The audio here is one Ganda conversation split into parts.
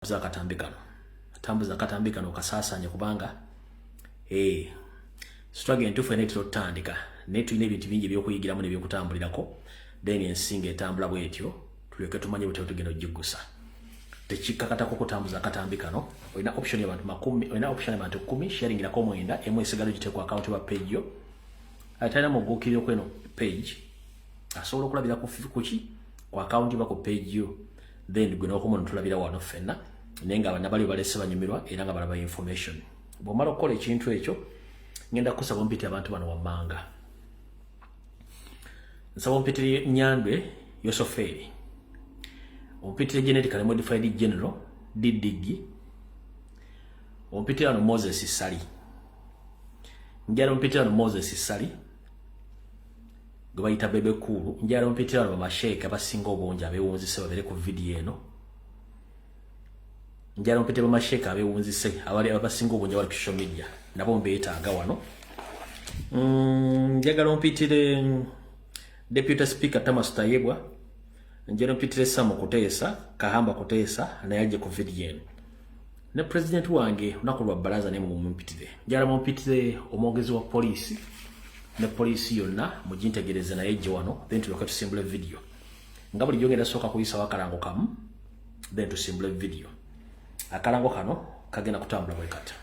za katambikano tambuza katambikano kasasanya kubanga struggle entufu enetiro tandika netu ine bintu bingi byokuyigiramu nebyokutambulirako then ensinga etambula bwetyo tuleke tumanye butyo tugenda jigusa tekikakatako kutambuza katambikano olina option y'abantu 10 olina option y'abantu 10 sharing irako mwenda emwe sigalo giteko account wa page yo atana mugukiriro kweno page asobola okulabira kuki kwa account bako page yo then gwe nokomuntu tulabira wano fenna nenga abana bali balese banyumirwa era nga balaba information bomala okola ekintu ekyo ngenda kusaba mpiti abantu bano wamanga nsaba mpiti Nyandwe Yosoferi mpiti genetically modified general Didigi mpiti ano Moses Sali njalo mpiti ano Moses Sali gbayita bebe kulu njalo mpiti ano bamasheka basinga obonja abewunzise babere ku video eno njalo mpiti bamasheka abewunzise abali abasinga obonja bali ku social media nabo mbeetaaga wano njagala mpitire Deputy Speaker Thomas Tayebwa njalo mpitire Sam Kuteesa Kahamba Kuteesa nayaje ku video eno ne president wange unakolwa baraza ne mu mpitire njalo mpitire omwogezi wa police ne police yonna mujintegereze na yeje wano then tuloka tusimbule video ngabuli jongera soka kuyisa wakalango kamu then tusimbule video akalango kano kagenda kutambula bwe kata.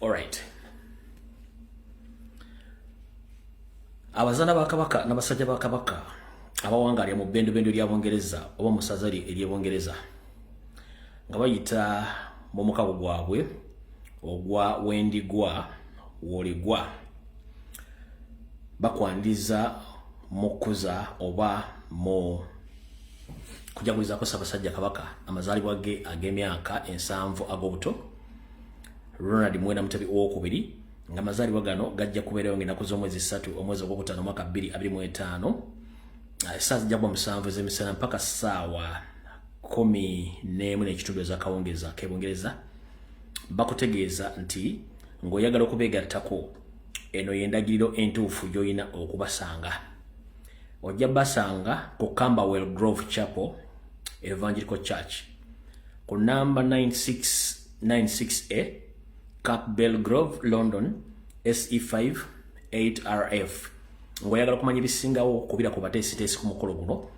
Alright. Abazana bakabaka nabasajja bakabaka abawangalya mu bendo lya Bongereza oba musazali eri Bongereza nga bayita mu mukago gwabwe ogwa wendigwa woligwa bakwandiza mukuza oba mo kujaguliza ko sabasajja kabaka amazalibwa ge agemyaka ensanvu agobuto Ronald Mwenda Mutabi owokubiri nga mazalibwa gano gajja kubeerayo ng'ennaku z'omwezi 3 omwezi ogwokutaano mwaka 2025 essaawa zijjagwa 7 ez'emisana mpaka ssaawa 11 ez'akawungeeza k'Ebongereza bakutegeeza nti ng'oyagala okubeegattako eno y'endagiriro entuufu gy'olina okubasanga ojja basanga ku Camberwell Grove Chapel Evangelical Church ku number 96A Campbell Grove London SE5 8RF ngoyagala kumanya bisingawo kubira ku batesitesi ku mukolo guno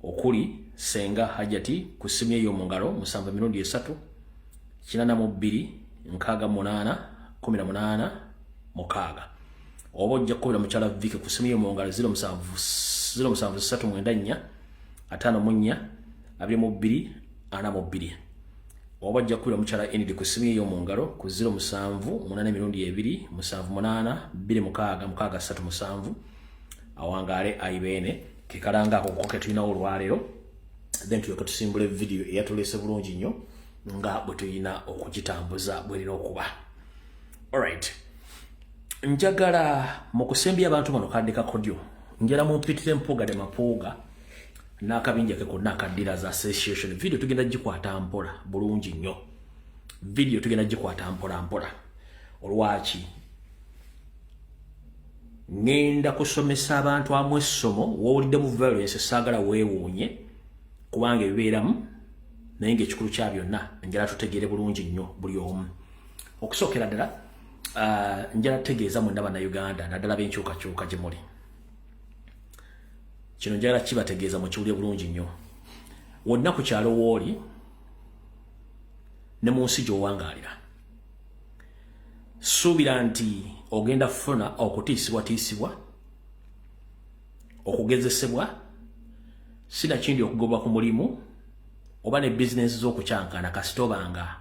okuli Senga Hajati ku simu eyo mu ngalo 7 82 8 18 mukaaga obojja kubira muchala Vike ku simu eyo mu ngalo 07 5 4 2 obajja kubira muchala Enid ku simu eyo mu ngalo ku 07 8 2 awangale aibene kikalanga ako tulina olwalero then tuyoka tusimbule video eyatulese bulungi nnyo nga bwe tulina okugitambuza bwerina okuba. Alright, njagala mu kusembya abantu bano kaddeka kodyo njala mu mpitire mpuga de mapuga n'akabinja ke konna akaddira za association video tugenda gikwata mpola bulungi nnyo video tugenda gikwata mpola olwaki ngenda kusomesa abantu amwe essomo wowulidde mu violence saagala weewuunye kubanga ebibeeramu naye ng'ekikulu kya byonna njala tutegeere bulungi nnyo buli omu okusookera ddala njala tutegeeza mwenda bannayuganda naddala b'enkyukakyuka gye muli kino njala kibategeeza mu kiwulire bulungi nnyo wonna ku kyalo wooli ne mu nsi gy'owangaalira suubira nti ogenda funa okutiisibwa okugezesebwa sinakindi okugobwa ku mulimu oba ne bizinesi z'okukyankana kasitoba nga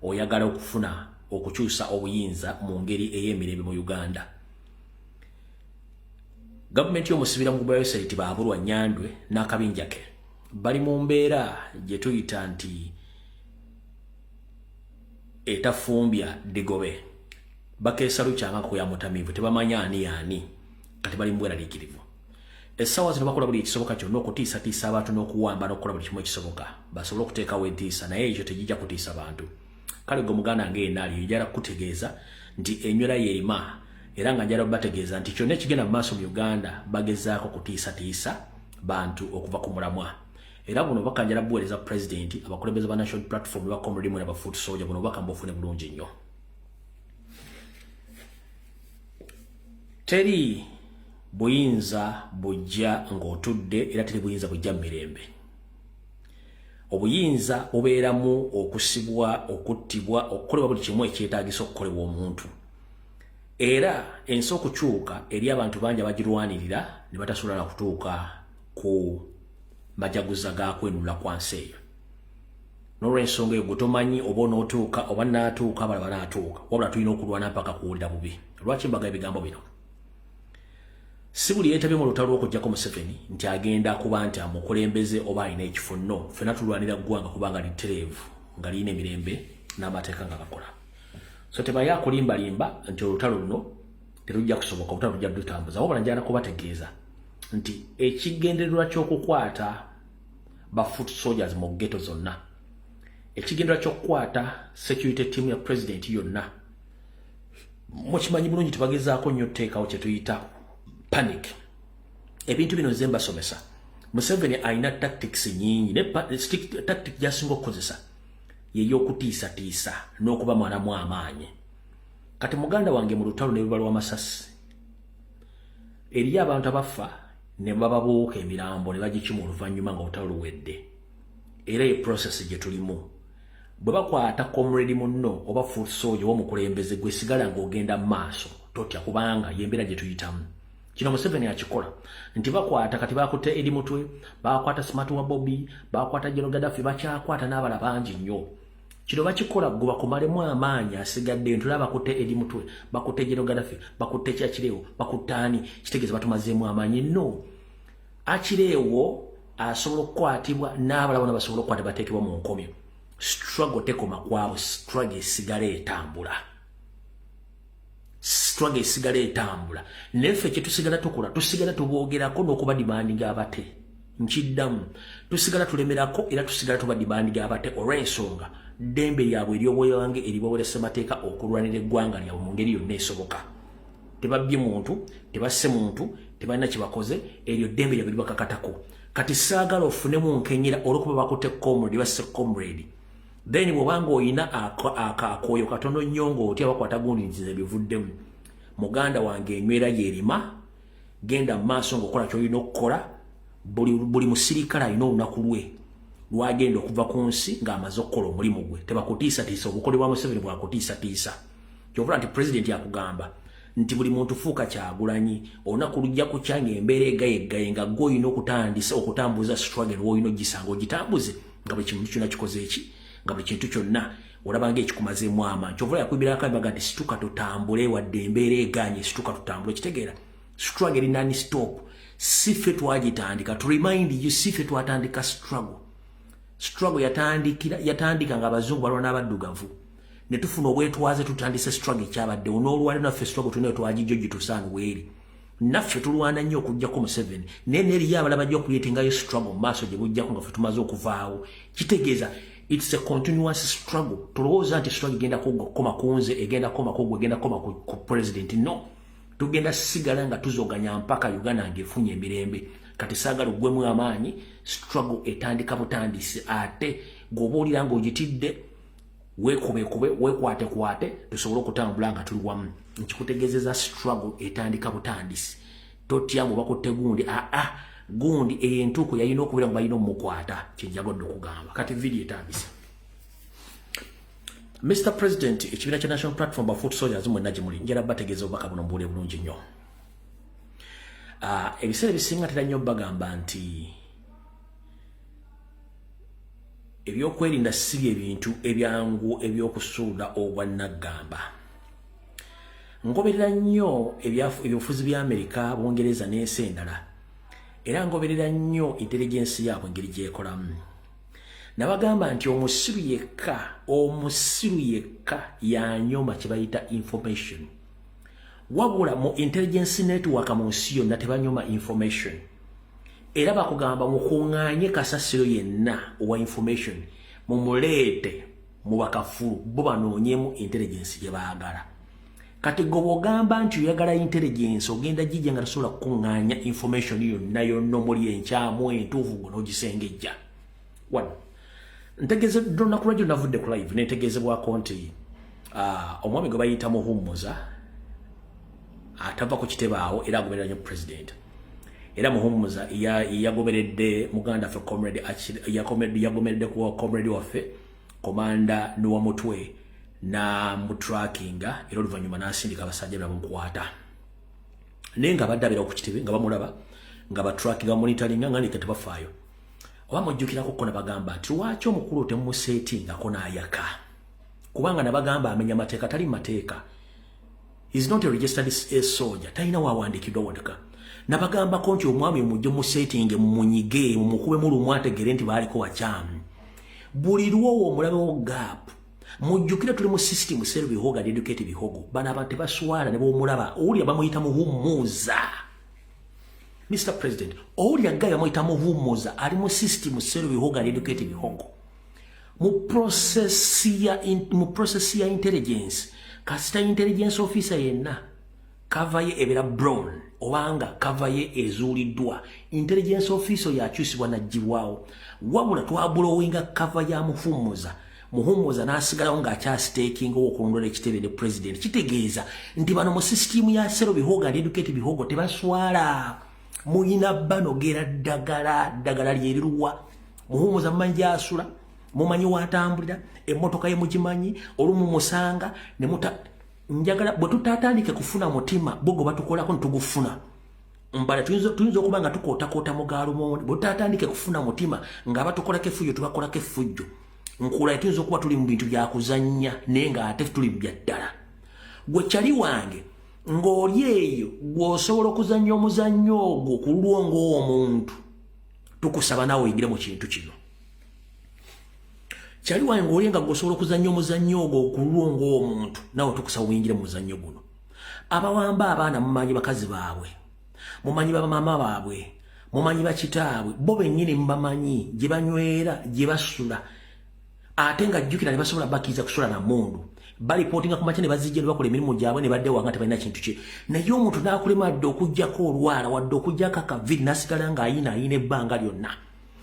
oyagala okufuna okukyusa obuyinza mu ngeri ey'emirembe mu Uganda. Gavumenti y'omusibira mu website baabulwa Nyandwe n'akabinja ke bali mu mbeera gye tuyita nti etafumbya digobe bakeesa lukyanga ku ya mutamivu tebamanya ani kati bali mu bweraliikirivu essaawa zino bakola buli ekisoboka kyonna okutiisatiisa abantu n'okuwamba n'okukola buli kimu ekisoboka basobole okuteekawo entiisa naye ekyo tegijja kutiisa bantu kale gwe muganda ng'enaali njala kutegeeza nti enywera yeerima era nga njala bategeeza nti kyonna ekigenda mu maaso mu Uganda bagezaako kutiisatiisa bantu okuva ku mulamwa era buno bakanjala buweereza president abakulembeze ba national platform ba comrade mu aba foot soldier buno bakambofune bulungi nnyo. Teri buyinza bujja ng'otudde era teri buyinza bujja mu mirembe. Obuyinza bubeeramu okusibwa, okuttibwa, okukolebwa buli kimu ekyetaagisa okukolebwa omuntu. Era ensi okukyuka eri abantu bangi abagirwanirira ne batasobola kutuuka ku majaguza ga kwenunula kwa nsi eyo. N'olw'ensonga eyo tomanyi oba onootuuka oba naatuuka abalala banaatuuka, wabula tulina okulwana mpaka kuwulira bubi. Lwaki mbaga ebigambo bino? Si buli yeetabye mu lutalo okujjako Museveni nti agenda kuba nti amukulembeze oba alina ekifo. No, ffenna tulwanira ggwanga kubanga litereevu nga lirina emirembe n'amateeka nga gakola. So tebaye akulimbalimba nti olutalo luno terujja kusoboka, olutalo lujja lutambuza. Wabula njagala kubategeeza nti ekigendererwa ky'okukwata ba foot soldiers mu ghetto zonna, ekigendererwa ky'okukwata security team ya president yonna, mukimanyi bulungi tubagezaako nnyo teekawo kye tuyita panic. Ebintu bino nze mbasomesa. Museveni alina tactics nyingi, ne tactic jasinga okukozesa yey'okutiisatiisa n'okuba mwanamu amaanyi. Kati muganda wange mu lutalo ne lubalwa amasasi, eriyo abantu abafa ne bababuuka emirambo ne bagikima oluvannyuma nga olutalo luwedde. Era ye process gye tulimu. Bwe bakwata comrade munno oba foot soldier w'omukulembeze gwe sigala ng'ogenda mu maaso totya, kubanga y'embeera gye tuyitamu. Kino Museveni akikola nti bakwata kati bakutte Edi Mutwe, bakwata Smart wa Bobby, bakwata General Gaddafi, bakyakwata n'abala bangi nnyo. Kino bakikola gwe bakumalemu amaanyi asigadde. Ntulaba bakutte Edi Mutwe, bakutte General Gaddafi, bakutte Kyakireewo, bakutte ani, kitegeeza batumazeemu amaanyi. No, Akireewo asobola okukwatibwa n'abala bona basobola okukwata bateekebwa mu nkomyo. Struggle tekoma kwabo, struggle esigala etambula. Struggle esigala etambula. Neffe kye tusigala tukola, tusigala tuboogerako n'okuba demandinga abate. Nkiddamu, tusigala tulemerako era tusigala tuba demandinga abate olw'ensonga ddembe lyabwe ery'obwewange eribaweera ssemateeka okulwanira eggwanga lyabwe mu ngeri yonna esoboka. Tebabbye muntu, tebasse muntu, tebalina kye bakoze, eryo ddembe lyabwe libakakatako. Kati saagala ofunemu nkenyera olw'okuba bakutte comrade basse comrade. Then bw'obanga oyina akooyo katono nnyo ng'otya bakwata gundi nzize bivuddemu. Muganda wange enywera yerima, genda mu maaso ng'okola ky'olina okukola. Buli musirikale alina olunaku lwe lwagenda okuva ku nsi ng'amaze okukola omulimu gwe. Tebakutiisatiisa, obukole bwa Museveni bwakutiisatiisa. Kyovula nti president yakugamba nti buli muntu fuuka Kyagulanyi, olunaku lujja kukya ng'embeera egayegaye nga ggwe olina okutandisa okutambuza struggle w'olina ogisanga ogitambuze nga buli kintu kyonna kikoze eki, nga buli kintu kyonna olabanga ekikumazeemu amaanyi. Kyovula yakubirako embaga nti situka tutambule wadde embeera eganye, situka tutambule. Kitegeera struggle eri non stop. Si ffe twagitandika. To remind you, si ffe twatandika struggle. Struggle yatandika nga abazungu balwa n'abaddugavu. Ne tufuna obwetwaze tutandise struggle ekyabadde. Onoolwaliro naffe struggle tulina twagijjo gitusaanu eri. Naffe tulwana nnyo okuggyako Museveni. Naye n'eriyo abalala bajja okuyeetingayo struggle mu maaso gye bujjako nga ffe tumaze okuvaawo. Kitegeeza it's a continuous struggle. Tulowooza nti struggle egenda kukoma ku nze, egenda kukoma ku gwe, egenda kukoma ku president. No. Tugenda sigala nga tuzoganya mpaka Uganda ng'efunye emirembe. Kati saagala oggwemu amaanyi, struggle etandika butandisi. Ate gw'oba ng'ogitidde, weekubekube, weekwatekwate, tusobole okutambula nga tuli wamu. Nkikutegeezeza struggle etandika butandisi. Totya bwe bakutte gundi, gundi entuuko yalina okubeera nga balina omukwata. Kyenjagadde okugamba. Kati video etandise. Mr. President, ekibiina kya National Platform ba foot soldiers mwenna gye muli, njala bategeeza obubaka buno mbuule bulungi nnyo. Ebiseera ebisinga tera nnyo bagamba nti ebyokwerinda si ebintu ebyangu ebyokusuuda obwannaggamba. Ngoberera nnyo ebyobufuzi bya Amerika, Bungereza n'ensi endala. Era ngoberera nnyo intelligence yaabwe engeri gy'ekolamu. Nabagamba nti omusiru yekka yanyoma kye bayita information. Wabula mu intelligence network mu nsi yonna tebanyoma information. Era bakugamba mukuŋŋaanye kasasiro yenna owa information, mumuleete mu bakafulu bo banoonyemu intelligence gye baagala. Kati gwe bw'ogamba nti oyagala intelligence ogenda gijja nga tasobola kukuŋŋaanya information yonna omuli enkyamu entuufu n'ogisengejja. One. Ntegeze donna kurajo navudde ku live netegezebwako nti omwami gwe bayita Muhumuza atava ku kitebaawo era agoberera nnyo president. Era Muhumuza yagoberedde muganda ffe comrade yagoberedde ku comrade waffe komanda Noah Mutwe na mutrackinga era oluvannyuma n'asindika abasajja bamukwata. Naye nga baddabira ku kitebe nga bamulaba nga batrackinga monitoringa nga nika tebafaayo. Oba mujjukirako kona bagamba nti lwaki omukulu temuseetingako n'ayaka? Kubanga nabagamba amenya mateeka tali mateeka. Is not a registered soldier. Talina waawandiikiddwa wodeka. Nabagambako nti omwami mujje museetinge mumunyige mumukube mulumu ategere nti baaliko wakyamu. Buli lwowo omulabewo gap. Mujjukira tuli mu system sero bihoga educate bihogo. Bana abantu baswala ne bomulaba oli abamuyita Muhumuza. Mr. President, oli agaye amuyita Muhumuza ali mu system sero bihoga educate bihogo. Mu process ya intelligence kasita intelligence officer yenna cover ye ebera brown obanga cover ye ezuuliddwa intelligence officer yakyusibwa najjibwawo wabula twabulowinga cover ya Muhumuza n'asigalawo ng'akyastaking okulondola ekitebe ne president kitegeeza nti bano mu system ya sero bihoga educate bihogo tebaswala muyina banogera ddagala lyeriruwa Muhumuza mmanyi asula mumanyi watambulira emmotoka ye mugimanyi olumu musanga ne njagala bwe tutatandike kufuna mutima bogo batukolako ntugufuna mbala tuyinza okuba nga tukoota mugaalo mondi bwe tutatandike kufuna mutima nga batukolako effujjo tubakolako effujjo nkula tuyinza okuba tuli mu bintu bya kuzannya naye nga ate tuli bya ddala gwe kyali wange ng'oli eyo gw'osobola okuzannya omuzannyo ogwo ku lwongo omuntu tukusaba nawe oyingire mu kintu kino. Kyali wange ng'oli nga gw'osobola okuzannya omuzannyo ogwo ku lwongo omuntu nawe tukusaba oyingire mu muzannyo guno. Abawamba abaana mumanyi bakazi baabwe mumanyi bamaama baabwe mumanyi bakitaabwe bo bennyini mubamanyi gye banywera gye basula ate nga jjukira ne basobola bakkiriza kusula na mundu balipootinga ku makya ne bazijja ne bakola emirimu gyabwe ne badde wanga tebalina kintu kye naye omuntu n'akulemadde okugjako olwala wadde okugjako akaviri n'asigala ng'ayina ebbanga lyonna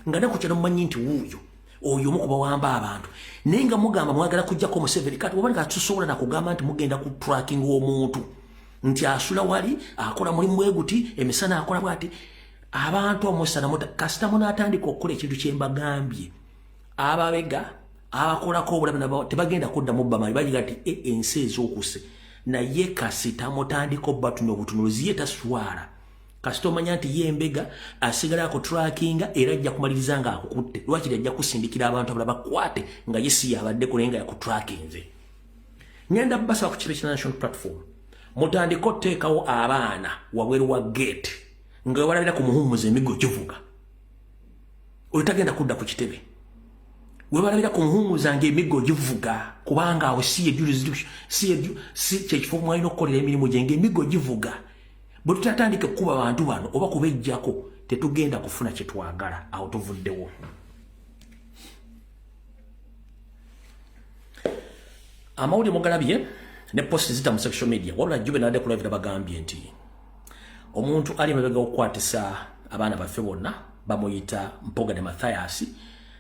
nga ne ku kyalo mumanyi nti wuuyo oyo omu ku bawamba abantu naye nga mugamba mwagala kujjako Museveni kati oba nga tusobola nakugamba nti mugenda ku tracking omuntu nti asula wali akola mulimu bwe guti emisana akola bwati abantu omusana kasita munaatandika okukola ekintu kye mbagambye ababega abakolako obulabe nabo tebagenda kuddamu bamanyi bagira nti ensi ez'okuse naye kasita mutandika obbatuna obutunuzi ye taswala kasita omanya nti ye embega asigala ku trackinga era ajja kumaliriza nga akukutte lwakiri ajja kusindikira abantu abala bakwate nga ye si yabaddeko naye nga yakutrackinze. Ngenda basaba ku kiro kya national platform mutandika oteekawo abaana wabweru wa gate nga webalabira ku Muhumuza emigo givuga oyo tagenda kudda ku kitebe webalabira ku Muhumuza ng'emigo givuga kubanga awo si kyekifo mwalina okukolera emirimu gye ng'emigo givuga. Bwe tutatandike kuba abantu bano oba kubejjako tetugenda kufuna kye twagala awo tuvuddewo. Amawulire mugalabye ne post zita mu social media wabula Jube n'adde ku live bagambye nti omuntu ali emabega okukwatisa abaana baffe bonna bamuyita Mpoga ne Mathias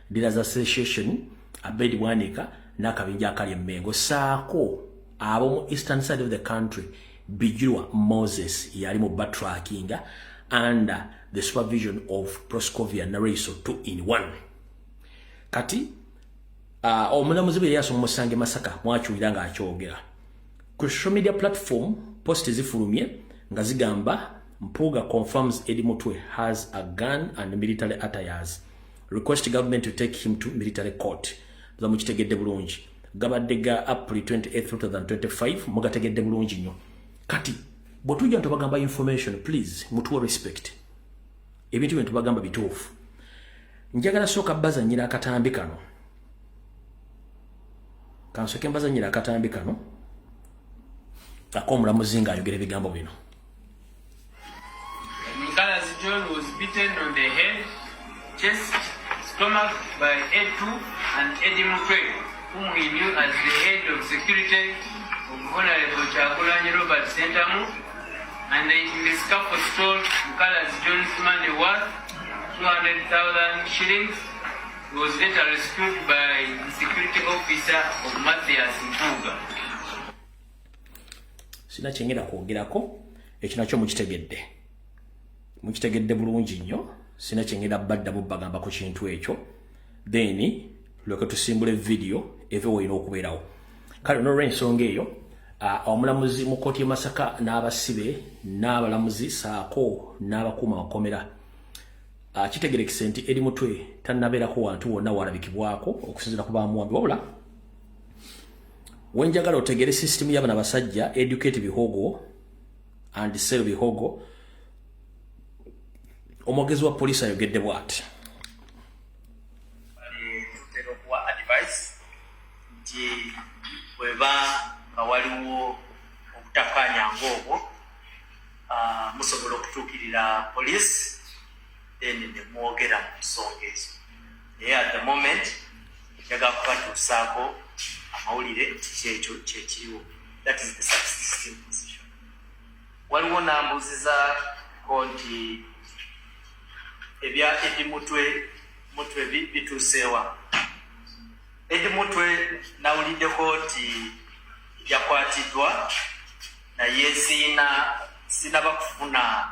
Leaders Association Abedi Bwanika n'akabinja akali Emmengo saako abo mu eastern side of the country Bijirwa Moses yali mu backtracking under the supervision of Proscovia Nareso 2-in-1. Kati omulamuzi bwe yaso musange Masaka mwachuira nga akyogera ku social media platform post zifulumye nga zigamba Mpuga confirms Eddie Mutwe has a gun and military attires, request government to take him to military court. Zamukitegedde bulungi gabadde April 28, 2025 mugategedde bulungi nnyo. Kati bwetujja ntubagamba information please mutuwa respect ebintu bye tubagamba bituufu. Njagala sooka bazannyira akatambi kano kansoke mbazannyira akatambi kano ak'omulamuzi ng'ayogera ebigambo bino. Mukalazi John was beaten on the head, chest, stomach by A2 and Eddie Mutwe, whom we knew as the head of security of Honorable Chagulanyi Robert Sentamu, and in the scaffold stole Mukalazi John's money worth 200,000 shillings, he was later rescued by the security officer of Matthias Mpuga. Sina kyengera kwogerako ekyo nakyo mukitegedde bulungi nnyo. Sina kyengera baddamu bagamba ku kintu ekyo, then lweke tusimbule video eve woyina okubeerawo. Kale n'olw'ensonga eyo omulamuzi mu kkooti y'e Masaka n'abasibe n'abalamuzi saako n'abakuuma makomera kitegerekise nti Eddie Mutwe tannabeerako wantu wonna walabikibwako okusinziira ku baamuwambi, wabula wenjagala otegere system y'abana basajja Educate Bihogo and Sell Bihogo, omwogezi wa poliisi ayogedde bw'ati. Tutera okuwa advice nti bweba nga waliwo obutakkaanya ng'obwo musobola okutuukirira poliisi then ne mwogera mu nsonga ezo. Naye at the moment njagala kubatuusaako amawulire nti kyekyo kyekiriwo. That is the subsisting position. Waliwo n'ambuuzizaako nti ebya Eddie Mutwe bituuseewa. Eddie Mutwe nawuliddeko nti yakwatiddwa naye sinaba kufuna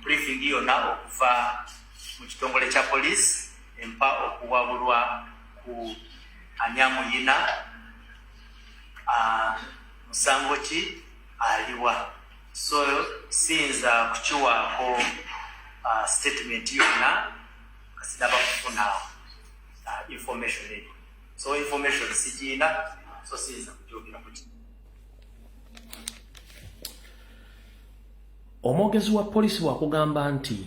briefing yonna okuva mu kitongole kya poliisi empa okuwabulwa ku anyamuyina musango ki aliwa. So siyinza kukiwaako statement yonna kasinaba kufuna information eyo. So information sigiina, so siyinza kugyogera ku ki. Omwogezi wa poliisi bw'akugamba nti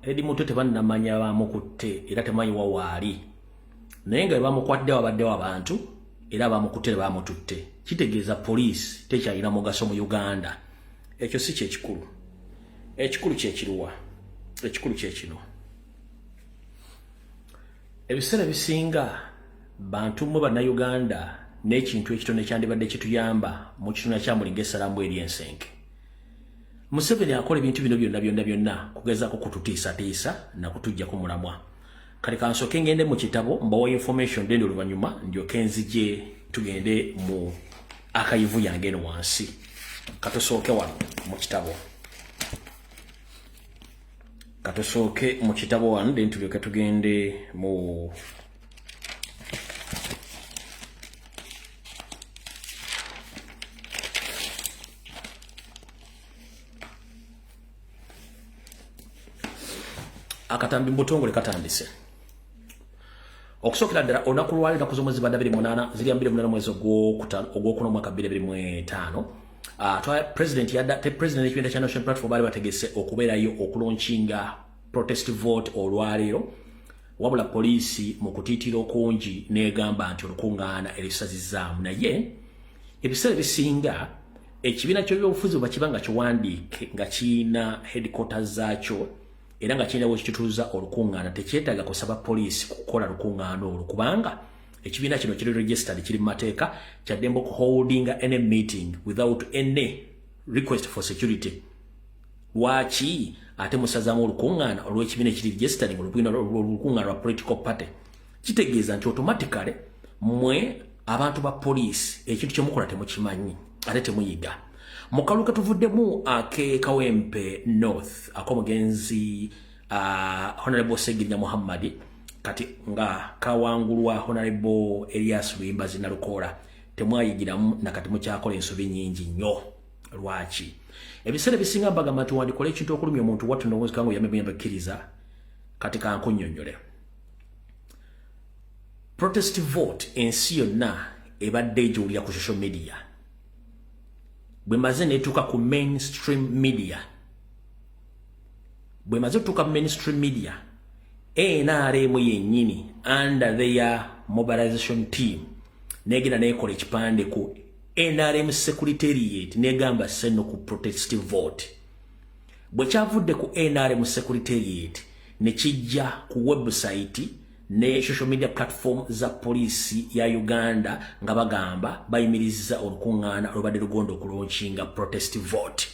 Eddie Mutwe tebannamanya baamukutte era temanyi wa waali, naye nga baamukwatidde wabaddewo abantu era baamukutte ne baamututte, kitegeeza poliisi tekyalina mugaso mu Uganda. Ekyo si kyekikulu. Ekikulu kyekiruwa? Ekikulu kyekino. Ebiseera bisinga bantu mwe bannayuganda n'ekintu ekitono ekyandibadde kituyamba mu kitundu kya Mulinga Essalambwa eri ensenke. Museveni akola ebintu bino byonna kugezaako kututiisatiisa na kutujja ku mulamwa. Kale kansooke ngende mu kitabo mbawa information dende oluvannyuma ndyoke nzije tugende mu akayivu yange eno wansi. Katusooke wano mu kitabo. Katusooke mu kitabo wano then tulyoke tugende mu akatambi mbutongole katandise. Okusookera ddala olunaku lwali ennaku z'omwezi ba 28 ziri 28 mwezi ogwokuna omwaka 2025 president y'ekibiina kya National Platform baali bategese okubeerayo okulaunchinga protest vote olwaleero, wabula poliisi mu kutiitira okungi n'egamba nti olukungaana erisazizaamu. Naye ebiseera bisinga ekibiina ky'ebyobufuzi bwe bakiba nga kiwandiike nga kiina headquarters zaakyo era nga kirina wekitutuuza olukungaana tekyetaaga kusaba poliisi kukola lukungaana olwo, kubanga ekibiina kino kiri registered, kiri mu mateeka, kyaddembe okuholdinga any meeting without any request for security. Lwaki ate musazaamu olukungaana olw'ekibiina ekiri registered olukungaana lwa political party? Kitegeeza nti automatically mmwe abantu ba poliisi ekintu kyemukola temukimanyi ate temuyiga. Mukaluka tuvuddemu ake Kawempe North akomugenzi Honorable Segirinya Muhammad kati nga kawangulwa Honorable Elias Lwimbazi Nalukola temwayigiramu nakati mukyakola ensobi nyingi nnyo. Lwaki? Ebiseera bisinga bagamba nti wandikola ekintu okulumya omuntu watu ndowooza kangu yambekkiriza kati kankunnyonnyole. Protest vote ensi yonna ebadde egiwulira ku social media. Bwemaze netuuka ku mainstream media, NRM yennyini under their mobilization team negenda nekola ekipande ku NRM Secretariat negamba seno ku protest vote. Bwe kyavudde ku NRM Secretariat ne kijja ku website ne social media platform za poliisi ya Uganda nga bagamba bayimiriza olukungaana olubadde lugonda okulaunchinga protest vote.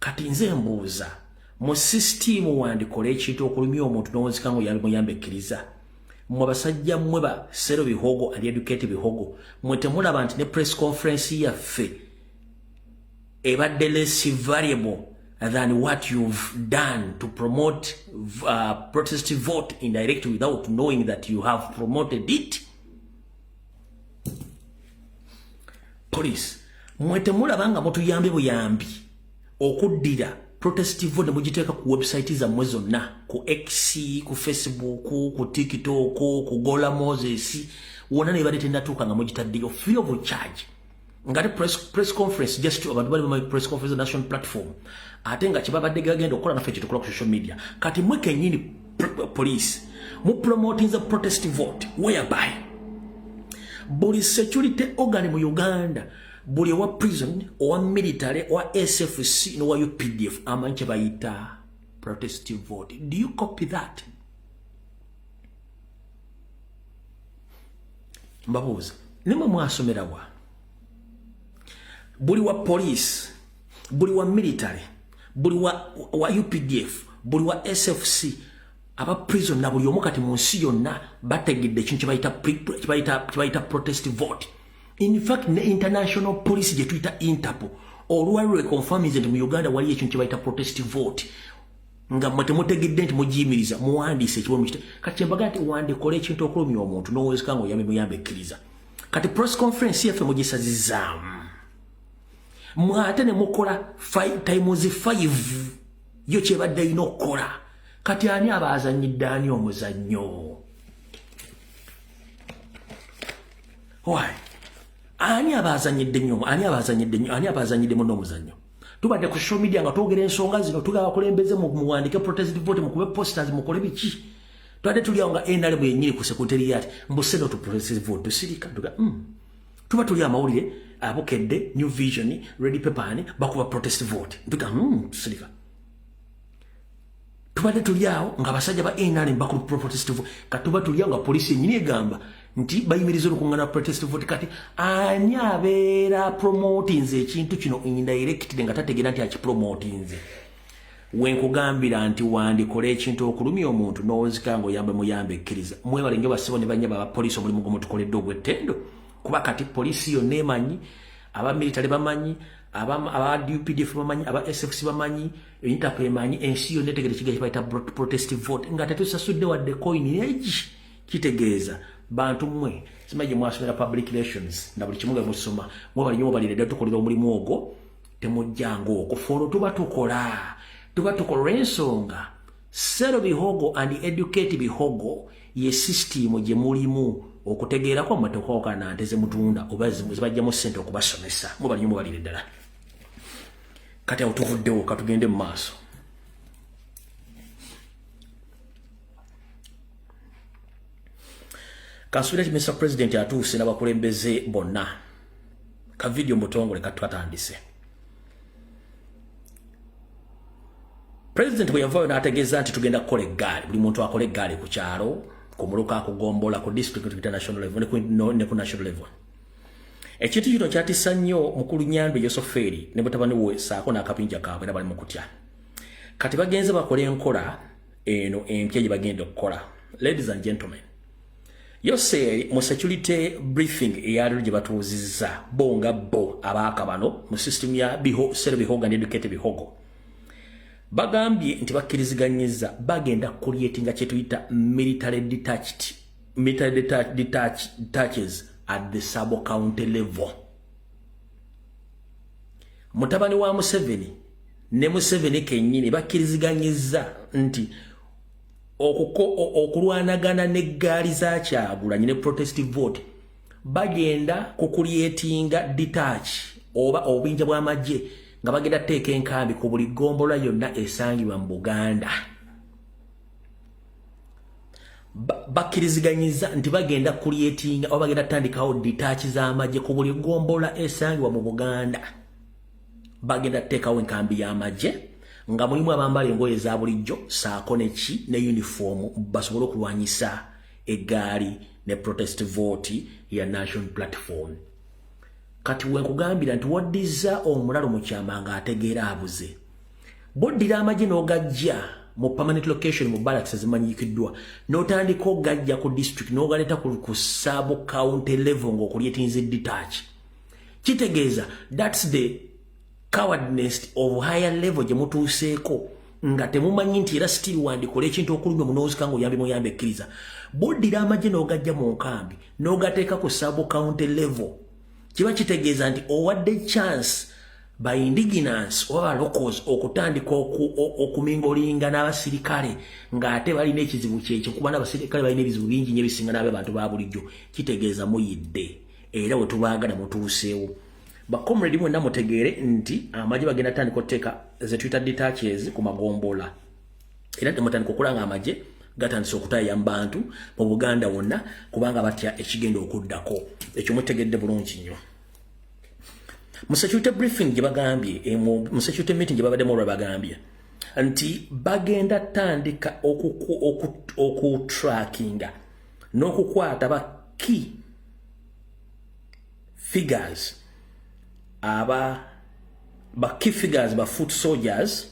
Kati nze mbuuza mu system wandikola ekintu okulumya omuntu n'owozika ngu yambekkiriza mwe basajja mwe ba Sero Bihogo and Educate Bihogo mwe temulaba nti ne press conference yaffe ebadde less variable than what you've done to promote protest vote indirectly without knowing that you have promoted it. Police mwete mulabanga mutuyambe buyambi okuddira protest vote mugiteeka ku website za mwe zonna ku X, ku Facebook, ku TikTok, ku Gola Moses wona ne badete ndatuuka nga mugitaddeyo free of charge. Ngati press conference just abantu bali mu press conference national platform ate nga kibabadde gagenda okukola naffe kitukola ku social media kati mwe kenyini police mu promoting the protest vote whereby buli security organ mu Uganda buli wa prison or military or SFC no wa UPDF amanche bayita protest vote. Do you copy that? Mbabuza nimwe mwasomera wa buli wa police buli wa military buli wa UPDF buli wa SFC aba prison na buli omukati mu nsi yonna bategedde kintu kibayita protest vote. In fact ne international police je Twitter Interpol olwalwe confirms nti mu Uganda wali ekintu kibayita protest vote nga mutegedde nti mujimiriza muwandise kibomu kite kati mbagati wandikole ekintu okulumya omuntu n'owezeka ngo yambe ekkiriza kati press conference yafe mugisazizamu mwate ne mukola 5 times 5 yo kyebadde ino okukola kati ani abazanyidde ani omuzannyo why ani abazanyidde nnyo ani abazanyidde muno omuzannyo tubadde ku social media nga twogera ensonga zino tugaba kulembeze mu muwandike protest vote mukube posters mukole biki twadde tuli nga NRM yenyini ku secretariat mbuseno to protest vote tusirika tuba tuli amawulire abokedde New Vision Ready Paper bakuba protest vote tuka tusirika tubadde tuli awo nga basajja ba NRM bakuba protest vote katuba tuli nga police yenyini egamba nti bayimiriza okungana protest vote kati ani abeera promoting ekintu kino indirectly nga tategera nti akipromoting wenkugambira nti wandikole ekintu okulumya omuntu n'owezeka ngo yambe muyambe ekkiriza mwebalenge basibo ne banyaba aba police omulimu gumutukoledde ogw'ettendo kuba kati police yonna emanyi aba military bamanyi aba UPDF bamanyi aba SFC bamanyi Interpol emanyi ensi yonna etegere kiga kibayita protest vote nga tetusasudde wadde coin egi kitegeeza bantu mwe simaje mwasomera public relations na buli kimuga musoma mwabali nyo balire tukolera omulimu ogwo temujjango okufolo tuba tukola ensonga Sero Bihogo and Educate Bihogo ye system gye mulimu okutegeera ko matoka kana nteze mutunda obazi muzibajja mu sente okubasomesa mwabali nyo balire ddala kati awutuvuddewo katugende mu maaso. Kansula Mr. President atuuse n'abakulembeze bonna ka video mutongole katwatandise. President bwe yavaayo n'ategeeza nti tugenda kukola eggaali buli muntu akola eggaali ku kyalo ku muluka akugombola ku district ku international level ne ku national level. Ekintu kino kyatisa nnyo mukulu Nyandwi Yosoferi ne mutabani we saako n'akapinja kaabwe n'abali mu kutya. Kati bagenze bakole enkola eno empya gye bagenda okukola. Ladies and gentlemen, Yose mu security briefing eyali gye batuuzizza bonga bo abaaka bano mu system ya Sero Bihogo and Educate Bihogo bagambye nti bakkiriziganyizza bagenda creating kye tuyita military detaches at the sub-county level. Mutabani wa Museveni ne Museveni kennyini bakkiriziganyizza nti okulwanagana n'eggaali za Kyagulanyi ne protest vote bagenda kukulietinga detach oba obinja bw'amagye nga bagenda teeka enkambi ku buli gombola yonna esangibwa mu Buganda. Bakkiriziganyiza nti bagenda kulietinga oba bagenda tandikawo detach z'amagye ku buli gombola esangibwa mu Buganda. Bagenda teekawo enkambi y'amagye nga mulimu abambala engoye za bulijjo saako neki ne uniform basobole okulwanyisa eggaali ne protest vote ya national platform. Kati wenkugambira nti waddiza omulalo mu kyama nga ategeera abuze boddira amagye n'ogajja mu permanent location mu barracks zimanyikiddwa n'otandika ogajja ku district n'ogaleta ku sub county level ng'okulyetinze detach kitegeeza that's the cowardness of higher level gye mutuuseeko nga temumanyi nti era still wandikola ekintu okulumya munozika ng'oyambe muyambe ekkiriza boddira amagye n'ogajja mu nkambi n'ogateeka ku sub county level kiba kitegeeza nti owadde chance by indigenous oba locals okutandika okumingolinga n'abasirikale ng'ate balina ekizibu kyekyo kuba n'abasirikale balina ebizibu bingi nnyo ebisinga n'abantu ba bulijjo kitegeeza muyidde era bwe tubaagala mutuuseewo bakomredi mwenna mutegeere nti amagye bagenda tandika okuteeka ze tuyita detaches ku magombola era temutandika okulanga amagye gatandise okutaaya mu bantu mu Buganda wonna kubanga batya ekigenda okuddako ekyo mutegedde bulungi nnyo mu security briefing gye bagambye mu security meeting gye babaddemu olwa bagambye nti bagenda tandika okutrackinga n'okukwata ba key figures key figures ba foot soldiers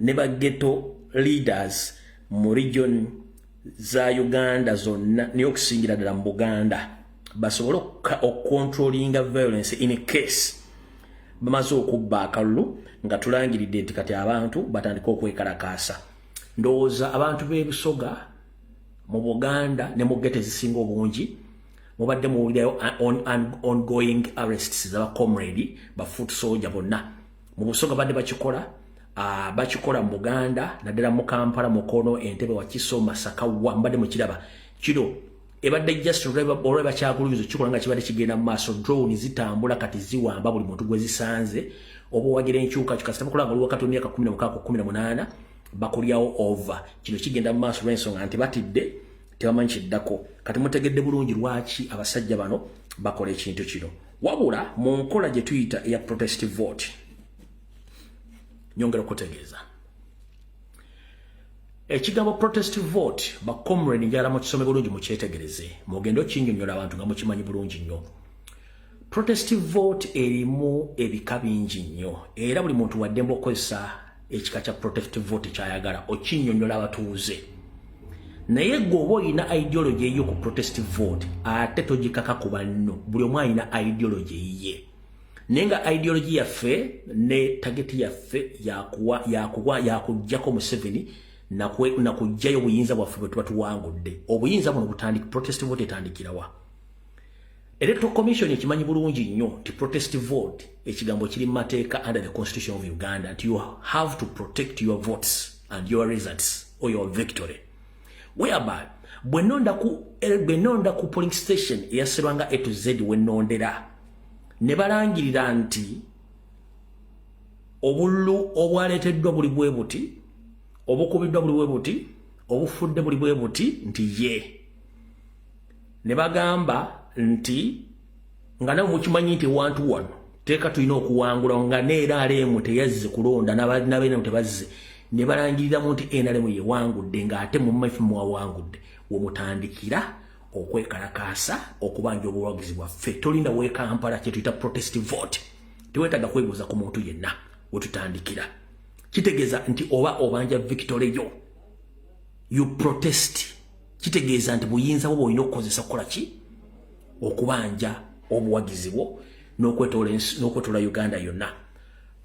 ne ba ghetto leaders mu region za Uganda zonna niyo okusingira ddala mu Buganda basobole okucontrollinga violence in a case bamaze okubba akalulu nga tulangiridde nti kati abantu batandika okwekalakaasa ndowooza abantu b'ebisoga mu Buganda ne mu ghetto ezisinga obungi mubadde muwulirayo ongoing arrests z'aba comrade ba foot soldier bonna mu Busoga badde bakikola mu Buganda naddala mu Kampala Mukono Entebbe Wakiso Masaka wa mbadde mukiraba kiro ebadde just olweba kyagulumizo kikola nga kibadde kigenda mu maaso drone zitambula kati ziwamba buli muntu gwe zisanze oba wagira enkyuka kikasita mukola nga wakati emyaka 16 bakulyawo over kino kigenda mu maaso lw'ensonga nti batidde tebamanyi kiddako kati mutegedde bulungi lwaki abasajja bano bakola ekintu kino wabula mu nkola gye tuyita eya protest vote nyongera okutegeeza ekigambo protest vote ba comrade njala mu kisome bulungi mukyetegereze mugendo kinnyonnyola abantu nga mukimanyi bulungi nnyo protest vote erimu ebika bingi nnyo era buli muntu waddemba okukozesa ekika kya protest vote kyayagala okinnyonnyola abatuuze naye gwoba olina ideology eyo ku protest vote ate togikaka ku banno buli omu alina ideology ye naye nga ideology yaffe ne target yaffe yakuggyako Museveni nakugjayo obuyinza bwaffe bwe tuba tuwangudde obuyinza buno butandika protest vote etandikirawa electoral commission ekimanyi bulungi nnyo ti protest vote ekigambo kiri mu mateeka under the constitution of Uganda nti you have to protect your votes and your results or your victory whereby bwenonda ku polling station eyaserwanga A to Z wenondera ne balangirira nti obululu obwaleeteddwa buli bwe buti obukubiddwa buli bwe buti obufudde buli bwe buti nti ye ne bagamba nti nga nawe mukimanyi nti wantu wano teeka tulina okuwangula nga NRM teyazze kulonda n'abeeremu tebazze ne balangiriramu nti NRM yewangudde ng'ate mu mmaife mwawangudde wemutandikira okwekalakaasa okubanja obuwagizi bwaffe tolinda weekampala kye tuyita protest vote teweetaaga kwebuuza ku muntu yenna wetutandikira kitegeeza nti oba obanja victory yo you protest kitegeeza nti buyinza bwo bwolina okukozesa kukola ki okubanja obuwagizi bwo n'okwetoola Uganda yonna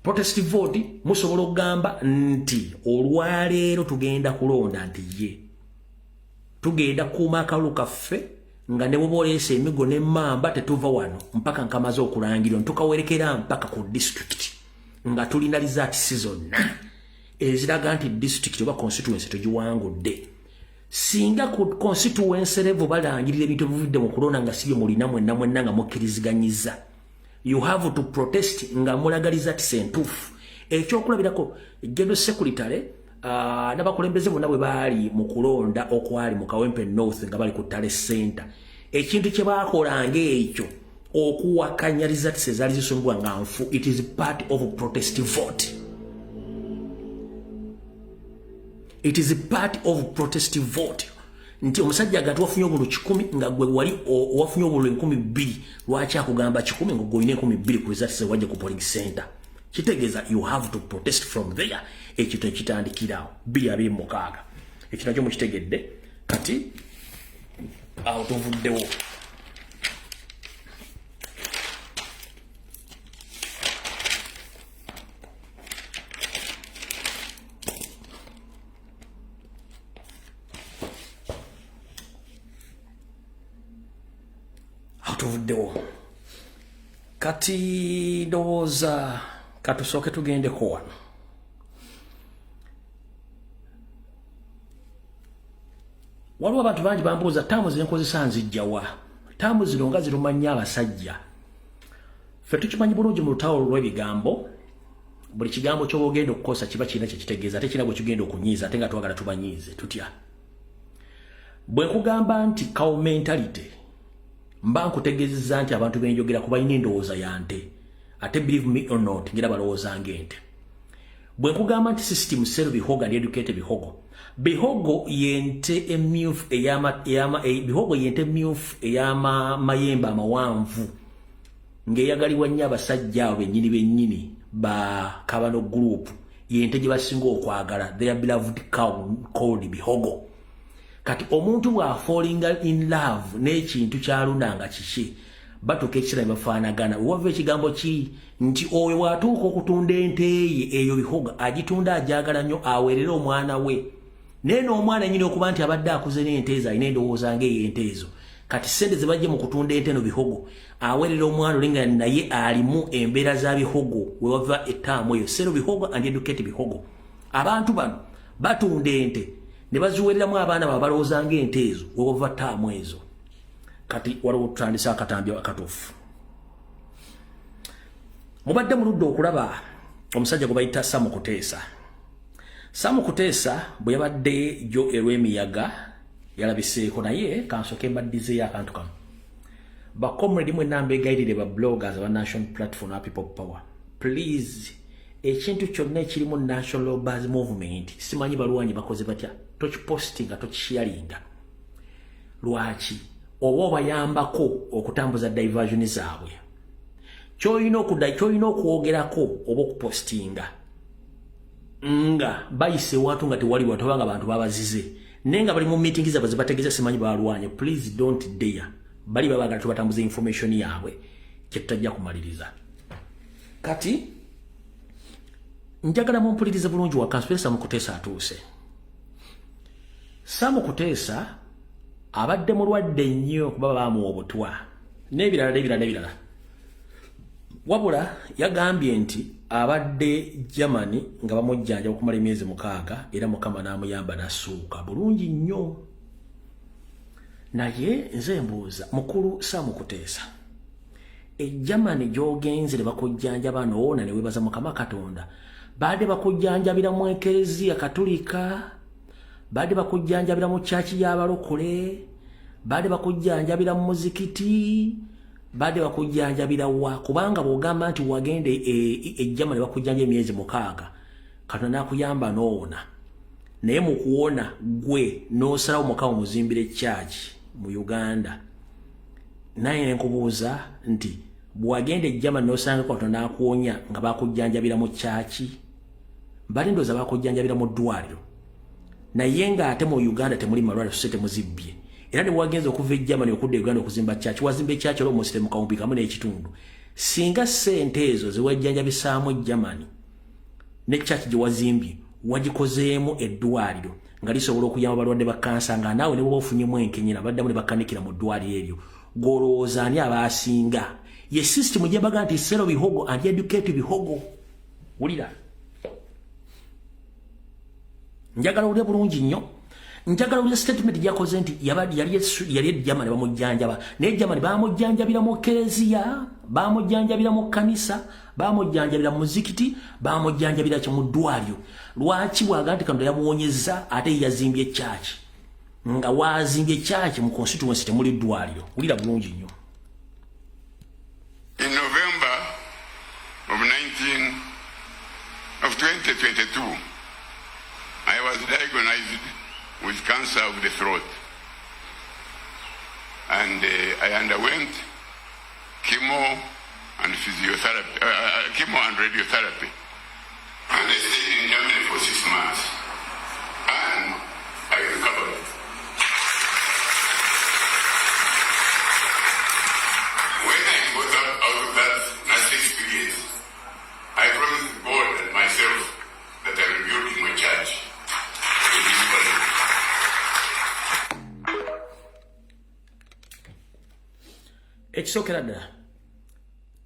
protest vote musobola okugamba nti olwaleero tugenda kulonda nti ye tugenda kuuma akalulu kaffe nga ne bwe oleese emigo n'emmamba tetuva wano mpaka nkamaze okulangirwa ntukawerekera mpaka ku district nga tulina results zonna eziraga nti district oba constituency tugiwangudde singa ku constituency level balangirira ebintu ebivudde mu kulonda nga sibyo mulina mwenna nga mukkiriziganyiza you have to protest nga mulagaliza ti sentuufu ekyokulabirako general secretary n'abakulembeze bonna bwe baali mu kulonda okwali mu Kawempe North nga bali ku Tale Center ekintu kye baakolanga ekyo okuwakanya results ezaali zisumbwa nga nfu it is part of protest vote it is part of protest vote nti omusajja agati wafunye obulu 10 nga gwe wali wafunye obulu 12,000 lwaki akugamba 10 ngo goine 12,000 ku results wajja ku polling center Kitegeeza you have to protest from there. Ekyo tekitandikirawo 2026 ekyo nakyo mukitegedde kati awo tuvuddewo. Tuvuddewo kati ndowooza katusooke tugendeko wano. Waliwo abantu bangi bambuuza taamu zenkozesa nzijjawa. Taamu zino nga zirumanya abasajja. Ffe tukimanyi bulungi mu lutalo lw'ebigambo, buli kigambo ky'obogenda okukosa kiba kirina kye kitegeeza ate kirina gwe kigenda okunyiiza ate nga twagala tubanyiize tutya. Bwe nkugamba nti cow mentality, mba nkutegeezezza nti abantu benjogera kuba balina endowooza ya nte, ate believe me or not ngera balowooza ng'ente. Bwe nkugamba nti system sero bihogo and educate bihogo, bihogo yente emyufu bihogo yente emyufu mayembe amawanvu ng'eyagaliwa nnyo abasajja abo bennyini ba Kabano group, yente gye basinga okwagala, their beloved cow called bihogo. Kati omuntu bwa falling in love n'ekintu kyalunanga kiki batuuka ekisera bafaanagana. Wava ekigambo ki nti oyo watuuka okutunda ente ye eyo bihogo agitunda ajagala nnyo aweerera omwana we. Neno omwana nyine okuba nti abadde akuze n'ente ezo alina endowooza ng'ey'ente ezo. Kati sente ze bajje mu kutunda ente no bihogo aweerera omwana olinga naye alimu embeera za bihogo we wava ettaamu eyo. Sero bihogo and educate bihogo. Abantu bano batunda ente ne baziweereramu abaana babalowooza ng'ente ezo we wava ttaamu ezo. Kati waliwo tutandisa akatambi akatuufu. Mubadde muludde okulaba omusajja gwe bayita Sam Kuteesa. Sam Kuteesa bwe yabadde jo erw'emiyaga yalabiseeko, naye kansooke mbaddizeeyo akantu kamu. Bakomredi mwenna mbeegayirire ba bloggers aba National Platform of People Power, please ekintu kyonna ekirimu National Robbers Movement simanyi balwanyi bakoze batya tokipostinga tokisharinga. Lwaki? Oba obayambako okutambuza diversion zaabwe. Kyolina okwogerako oba okupostinga nga bayise watu nga tewali watu abanga abantu babazize nenga bali mu meetings zaabwe zibategeza simanyi balwanye. Please don't dare. Bali babagala tubatambuza information yaabwe kyetajja kumaliriza. Kati njagala mumpulirize bulungi wa kansipesa Sam Kuteesa atuuse. Sam Kuteesa abadde mulwadde nnyo kuba baamuwa obutwa n'ebirala. Wabula yagambye nti abadde Germany nga bamujjanja okumala emyezi 6 era Mukama n'amuyamba n'asuuka bulungi nnyo. Naye nze mbuuza mukulu Sam Kuteesa, Germany gy'ogenze ne bakujjanjaba noona ne weebaza Mukama Katonda, baadde bakujjanjabira mu Ekereziya Katulika, baadde bakujjanjabira mu chachi y'abalokole, baadde bakujjanjabira mu muzikiti, baadde bakujjanjabira wa? Kubanga bw'ogamba nti wagende Germany bakujjanja emyezi 6 Katonda n'akuyamba noona, naye mu kuwona gwe n'osalawo Mukama muzimbire chachi mu Uganda. Naye nenkubuuza nti bwagende Germany n'osanga Katonda n'akuwonya nga bakujjanjabira mu chachi, bali ndoza bakujjanjabira mu ddwaliro, naye nga ate mu Uganda temuli malwaliro sose temuzibbye. Era ne wagenza okuva Germany okudda Uganda okuzimba chachi, wazimba chachi olwo musite mu kawumbi kamu n'ekitundu. Singa sente ezo ze wajjanjabisaamu Germany ne chachi gye wazimbye wagikozeemu eddwaliro nga lisobola okuyamba balwadde ba kansa, nga naawe ne bwoba ofunyemu enkenyera baddamu ne bakanikira mu ddwaliro eryo, golowooza ani abaasinga? Ye system gye baga nti sero bihogo and educate bihogo. Wulira, njagala ulya bulungi nnyo. Njagala ulya statement gyakoze nti yali Germany bamujjanjaba, naye Germany bamujjanjabira mu Ekereziya, bamujjanjabira mu kanisa, bamujjanjabira mu muzikiti, bamujjanjabira mu ddwaliro. Lwaki bwaga nti Katonda yamuwonyeza ate yazimbye chachi? Nga wazimbye chachi mu constituency temuli ddwaliro. Wulira bulungi nnyo. In November of 2022, I was diagnosed with cancer of the throat, and I underwent chemo and physiotherapy, chemo and radiotherapy. And I stayed in Germany for 6 months. And I recovered. When I got out of that nursing experience, I promised God and myself that I will build my church in this country. Ekisookera ddala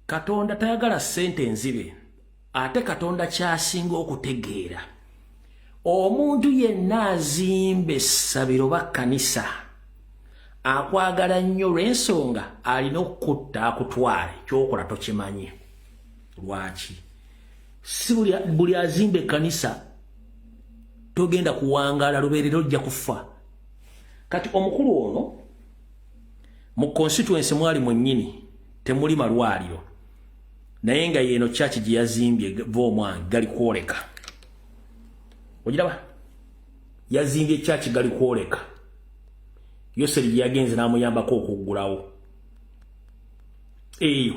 Katonda tayagala ssente nzibe, ate Katonda kyasinga okutegeera. Omuntu yenna azimbe essabiro ba kkanisa akwagala nnyo lw'ensonga alina okukutta akutwale, kyokola tokimanyi. Lwaki? Si buli azimbe ekkanisa togenda kuwangaala lubeerera ojja kufa. Kati omukulu ono mu constituency mwali mwennyini temuli malwaliro, naye nga yeno church gye yazimbye v'omwange gali kwoleka. Ogiraba? Yazimbye church gali kwoleka. Yoseri yagenze n'amuyambako okuggulawo. Eyo.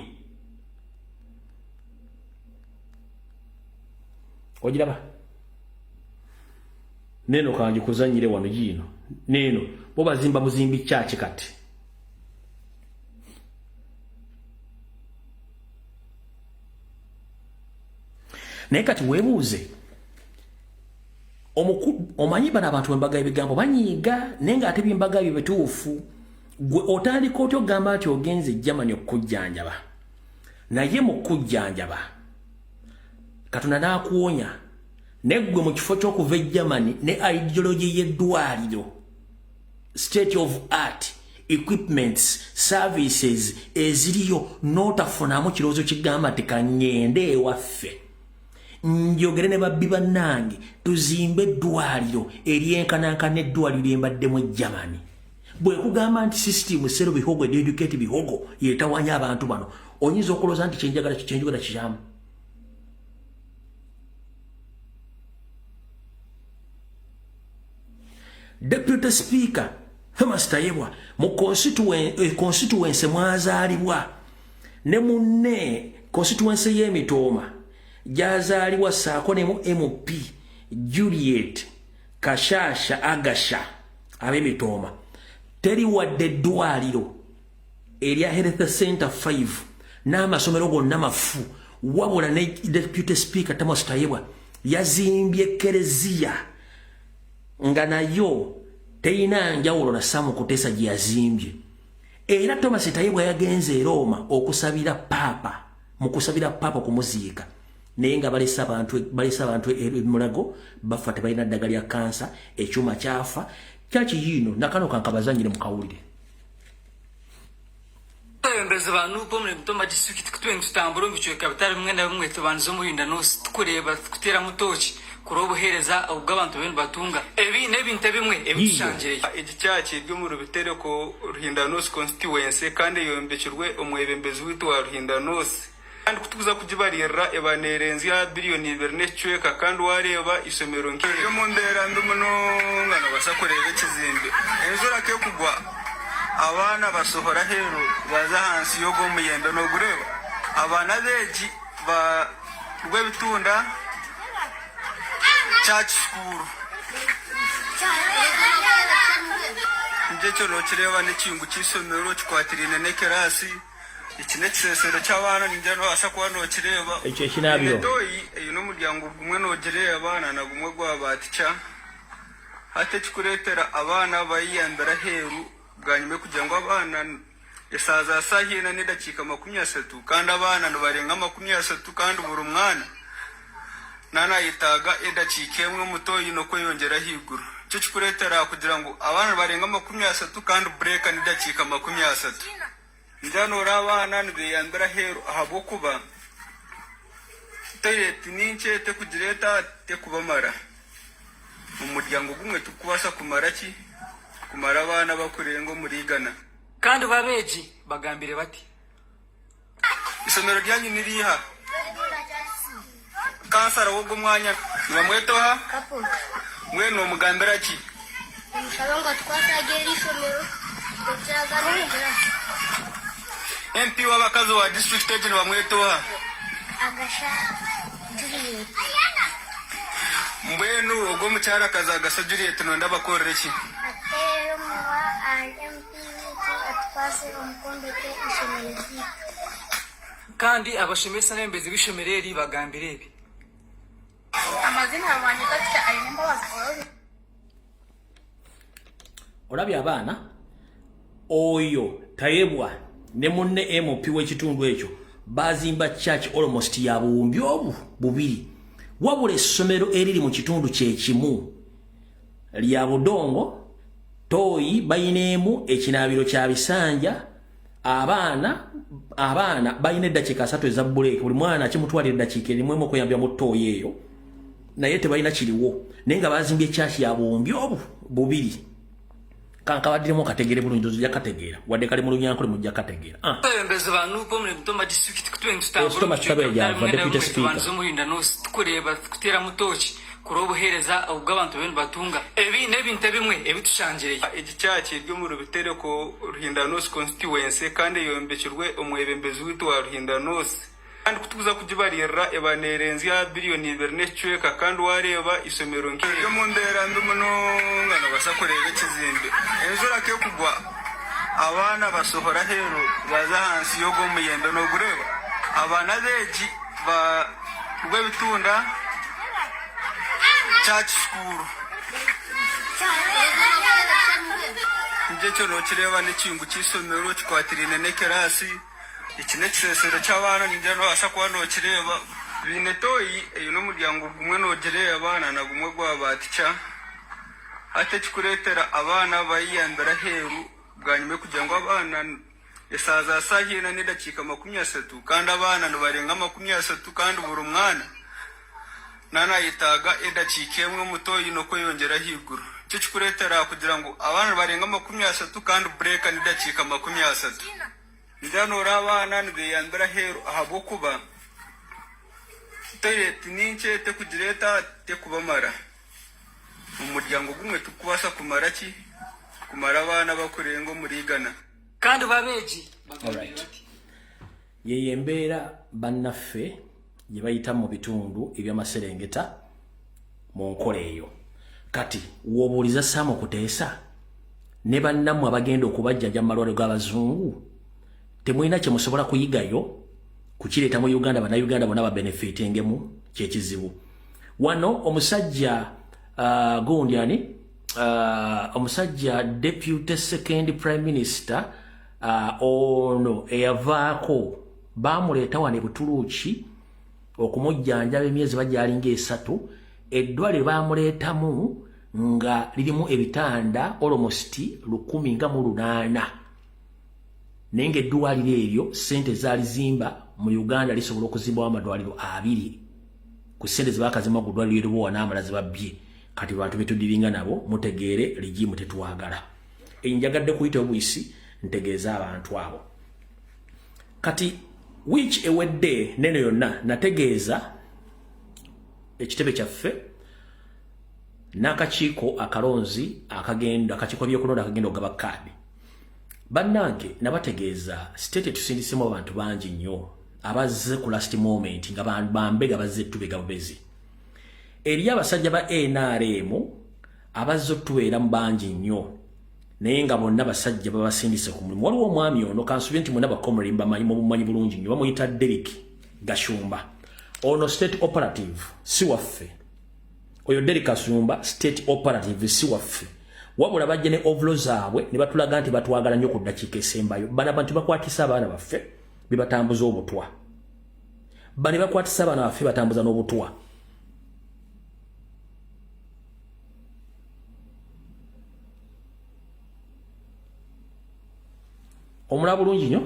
Ogiraba? Neno kanji kuzanyire wano gino. Neno bo bazimba buzimbi church kati. Naye kati weebuuze, omanyi bano abantu b'embaga y'ebigambo banyiiga, naye ng'ate by'embaga byo bituufu. Gwe otandika otya ogamba nti ogenze Germany okukujjanjaba, naye mu kujjanjaba Katonda n'akuwonya, naye ggwe mu kifo ky'okuva e Germany ne ideology y'eddwaliro, state of art, equipments, services eziriyo, n'otafunamu kirowoozo kigamba nti kangende ewaffe njogere ne babbi bannange tuzimbe eddwaliro eryenkanankana eddwaliro lyembaddemu e Germany. Bwe kugamba nti system sero bihogo educate bihogo yetawanya abantu bano, oyinza okulooza nti kyenjogera kikyamu. Deputy Speaker Thomas Tayebwa mu constituency mwazaalibwa, ne munne constituency y'Emitooma gyazaalibwa saako ne mu MP Juliet Kashasha Agasha ab'Emitooma. Teri wadde eddwaliro erya Health Center 5 n'amasomero gonna mafu, wabula ne Deputy Speaker Thomas Tayebwa yazimbye Ekereziya nga nayo teyina njawulo na Samu Kuteesa gye yazimbye. Era Thomas Tayebwa yagenze e Roma okusabira Papa, mu kusabira Papa kumuziika, naye nga balesa abantu emulago bafa tebalina ddagala lya kansa, ekyuma kyafa. Kyaki yino nakano kankabazanyire mu kawulire. Abembezi banu pomwe Mutoma district kutwenga tutambura mbichweka bitari bimwe na bimwe tubanzo muhinda no tukureba kutera mutoki kurobuhereza ubw'abantu bene batunga ebi nebinte bimwe ebishanjire igicaci byo mu rubitereko Ruhindanos constituency kandi yombekirwe omwebembezi witu wa Ruhindanos kandi kutuza kujibarira ebanerenzi ya billioni 2 kandi wareba isomero nk'eyo mu ndera ndumuno ngana basakorera kizimbe enzura ke kugwa abana basohora hero baza hansi yo gomuyendo no gureba abana beji ba rwebitunda church school njecho no kireba n'ekingu kisomero kikwatirine ne kerasi ikine kisesero cy'abana njano asakwa no kireba ekyo kinabyo eyo no muryango gumwe no gireba na gumwe gwa batica hate kikuretera abana bayiyandara heru bwanyume kugira ngo abana esaza sahina ne dakika 30 kandi abana no barenga 30 kandi buri mwana nana yitaga edakika emwe mutoyi no kweyongera higuru cyo kikuretera kugira ngo abana barenga 30 kandi break ni dakika 30 njano rabana nibiyandara heru ahabo kuba tayeti ninche te kugireta te kubamara mu muryango gumwe tukubasa kumara ki kumara abana bakurengo murigana kandi babeji bagambire bati isomero ryanyu niriha kansara wo gumwanya bamwetoha mwe no mugambira ki Musabanga twasagera isomero MP w'abakazi wa district egi bamwetoha Agasha Juliet. mbwenu ogwo mukyala akazi Agasha Juliet nonda bakorere ki Atero muwa MP atwase omukondo te ishemerezi. kandi abashomesa n'embezi bishomereri bagambire ebi Amazina abanye kati ayimba wakorore. Olabye abaana oyo tayebwa ne munne MP w'ekitundu ekyo bazimba church almost ya buwumbi obu bubiri wabula essomero eriri mu kitundu kyekimu lya budongo toyi bayineemu ekinabiro kya bisanja abaana bayina eddakiika 3 eza buleeki buli mwana akimutwalira eddakiika erimu emu okuyambya mu toyi eyo naye tebalina kiriwo naye nga bazimbye church ya buwumbi obu bubiri kankabaddiremu kategere bulungi ojja kategeera wadde kali mu lunyankole mujja kategeera abembezi banupo mu Butoma district Thomas Kabeja, Deputy Speaker. zomuhinda nosi tukureba kutera mutoki kuri obuhereza ubw'abantu bene batunga ebi n'ebintu bimwe ebitushangireye egikyaki ryo mu Rubitereko Ruhindanosi constituency kandi yombekirwe omwebembezi witu wa Ruhindanosi kandi kutuza kugibarira ebanerenzi ya billioni 2 n'ecweka kandi wareba isomero nk'iryo mu ndera ndumuno ngana basakorera ekizimbe enjura ke kugwa abana basohora hero baza hansi yo gomuyendo no gureba abana beji ba rwebitunda church school nje cyo no kireba n'ikingu cy'isomero kikwatirine ne kerasi ikine kisesero cy'abana ninje no asa kwa no kireba bine toyi eyo no muryango gumwe no gereye abana na gumwe gwa batica hate kikuretera abana bayiyandara heru bwanyume kugira ngo abana esaza sahina n'idakika 30 kandi abana barenga 30 kandi buri mwana nana yitaga edakika emwe mutoyi no koyongera higuru cyo kikuretera kugira ngo abana barenga 30 kandi break n'idakika 30 ndano rabana nibeyandara heru ahabo kuba toilet ninche te kugireta te kubamara umuryango gumwe tukubasa kumara ki kumara abana bakurengo murigana kandi babeji alright yeye mbeera bannaffe gye bayita mu bitundu eby'amaserengeta mu nkola eyo kati wobuuliza Sam Kuteesa ne bannammwe abagenda okubajjanja mu malwaliro g'abazungu temulina kye musobola kuyigayo kukireeta mu Uganda bannayuganda bonna babenefitengemu kyekizibu wano omusajja gondyani omusajja deputy second prime minister ono eyavaako bamuleeta wano Butuluki okumujjanjaba emyezi bajjalinga 3 eddwaliro bamuleetamu nga lirimu ebitanda almost 108 naye ng'eddwaliro eryo sente zaalizimba mu Uganda lisobola okuzimbawo amadwaliro 2 ku sente zebakazimba ku ddwaliro eriwo wanaamala zebabbye kati bantu betudiringa nabo mutegeere ligimu tetwagala enjagadde kuyita obuyisi ntegeeza abantu abo kati which ewedde neno yonna nategeeza ekitebe kyaffe n'akakiiko akalonzi akakiiko by'okulonda akagenda okugaba kaadi bannange nabategeeza state tusindisemu abantu bangi nnyo abazze ku last moment nga bambega bazze tubega bubezi eri abasajja ba NRM abazze tubeera mu bangi nnyo naye nga bonna basajja babasindise ku mulimu waliwo omwami ono kansubye nti mwena bakomere mumanyi bulungi nnyo bamuyita Derek Gashumba ono state operative si waffe oyo Derek Kasumba state operative si waffe wabula bajje ne ovlo zaabwe ne batulaga nti batwagala nnyo ku ddakiika esembayo bana bantu bakwatisa abaana baffe bibatambuza obutwa bane bakwatisa abaana baffe batambuza n'obutwa omulaba bulungi nnyo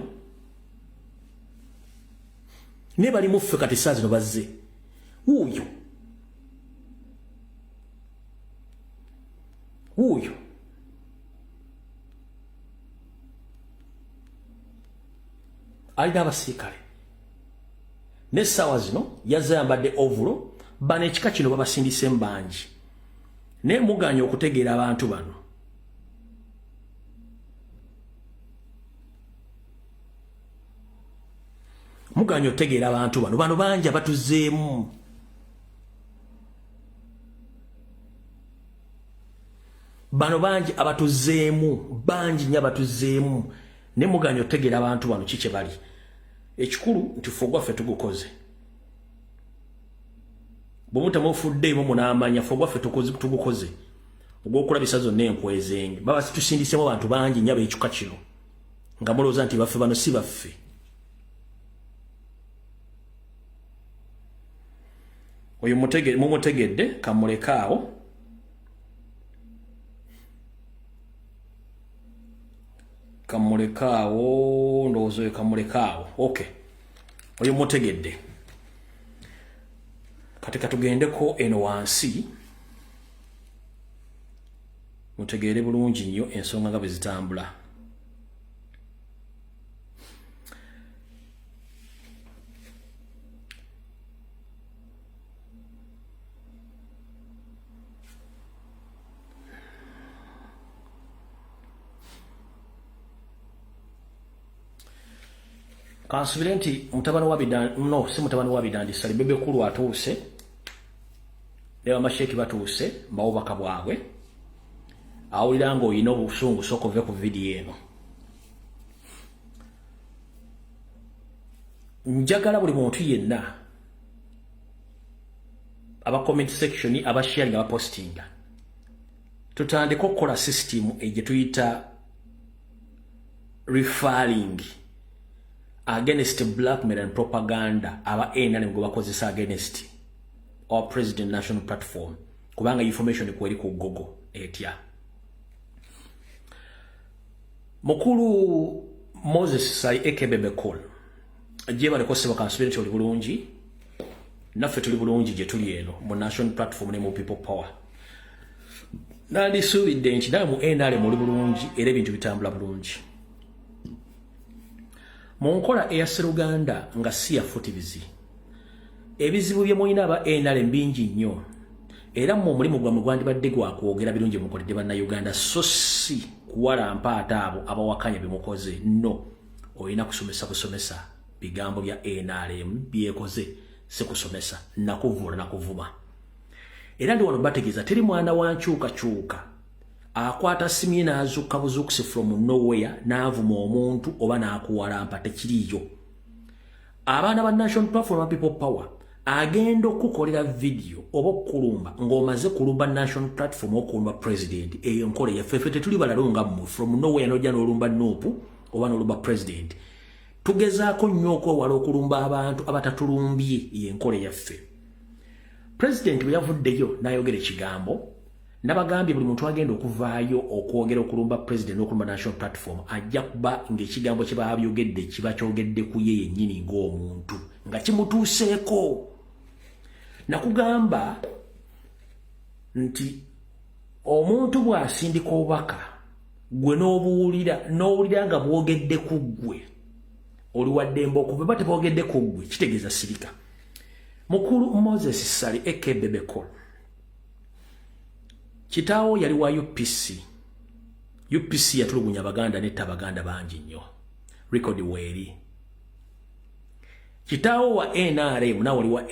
ne bali muffe kati saa zino bazze wuuyo alina abasirikale n'essaawa zino yazze yambadde ovulo bano ekika kino babasindisemu bangi naye muganya okutegeera abantu bano Muganya otegeera abantu bano bangi abatuzeemu. Bano bangi abatuzeemu, bangi nnyo abatuzeemu. Ne muganya otegeera abantu bano kiki bali. Ekikulu nti ffe ogwaffe tugukoze. Bw'mutamufuddeemu munaamanya ffe ogwaffe tugukoze. Ogw'okulabisa zonna enkwezenge. Baba situsindisemu abantu bangi nnyo ab'ekika kino. Nga mulowooza nti baffe bano si baffe. Oyo mumutegedde kamulekaawo. Kamulekaawo ndowooza oyo kamulekaawo. Okay. Oyo mutegedde. Kati katugendeko eno wansi. Mutegeere bulungi nnyo ensonga nga bwe zitambula. Kansubire nti mutabani wa Bidandi, no, si mutabani wa Bidandi, sali bebe kulu atuuse. Lewa masheki batuuse, mbawubaka bwabwe. Awulira ng'olina obusungu sooka ove ku vidiyo eno. Njagala buli muntu yenna aba comment section aba sharing aba posting. Tutandika okukola system gye tuyita referring against blackmail and propaganda aba NRM gwe bakozesa against our president national platform kubanga information kweri ku Google etya. Mukulu Moses Sai Ekebebe Call jeba lekoseba kansubire oli bulungi naffe tuli bulungi gye tuli eno mu national platform ne mu people power. Nandi suubidde nti naye mu NRM oli bulungi era ebintu bitambula bulungi. Monkola eya Seruganda nga si ya futivizi. Ebizibu bye mulina aba NRM bingi nnyo. Era mu mulimu gwammwe gwandibadde gwa kwogera birungi mukoledde bannayuganda so si kuwalampa ate abo abawakanya bimukoze. No, olina kusomesa bigambo bya NRM byekoze si kusomesa nakuvula nakuvuma. Era ndi wano bategeeza teri mwana wa nkyukakyuka akwata simye n'azuuka buzuukusi from nowhere n'avuma omuntu oba n'akuwalampa tekiriyo. Abaana ba national platform people power agenda okukolera video oba okulumba ng'omaze kulumba national platform okulumba president eyo nkole yaffe ffe tetuli balalunga mu from nowhere n'ojja n'olumba Nuupu oba n'olumba president. Tugezaako nnyo okwewala okulumba abantu abatatulumbye yenkole yaffe. President bwe yavuddeyo n'ayogera ekigambo nabagambye buli muntu agenda okuvaayo okwogera okulumba president n'okulumba national platform ajja kuba ng'ekigambo kye babyogedde kiba kyogedde ku ye yennyini ng'omuntu nga kimutuuseeko. Nakugamba nti omuntu bw'asindika obubaka gwe n'owulira nga bwogedde ku ggwe oli waddembe okuva ba tebwogedde ku ggwe kitegeeza sirika. Mukulu Moses Sali Ekebebe Call kitaawo yali wa UPC yatulugunya Abaganda netta Abaganda bangi nnyo. Record weeri. Kitaawo wa NRM na wali wa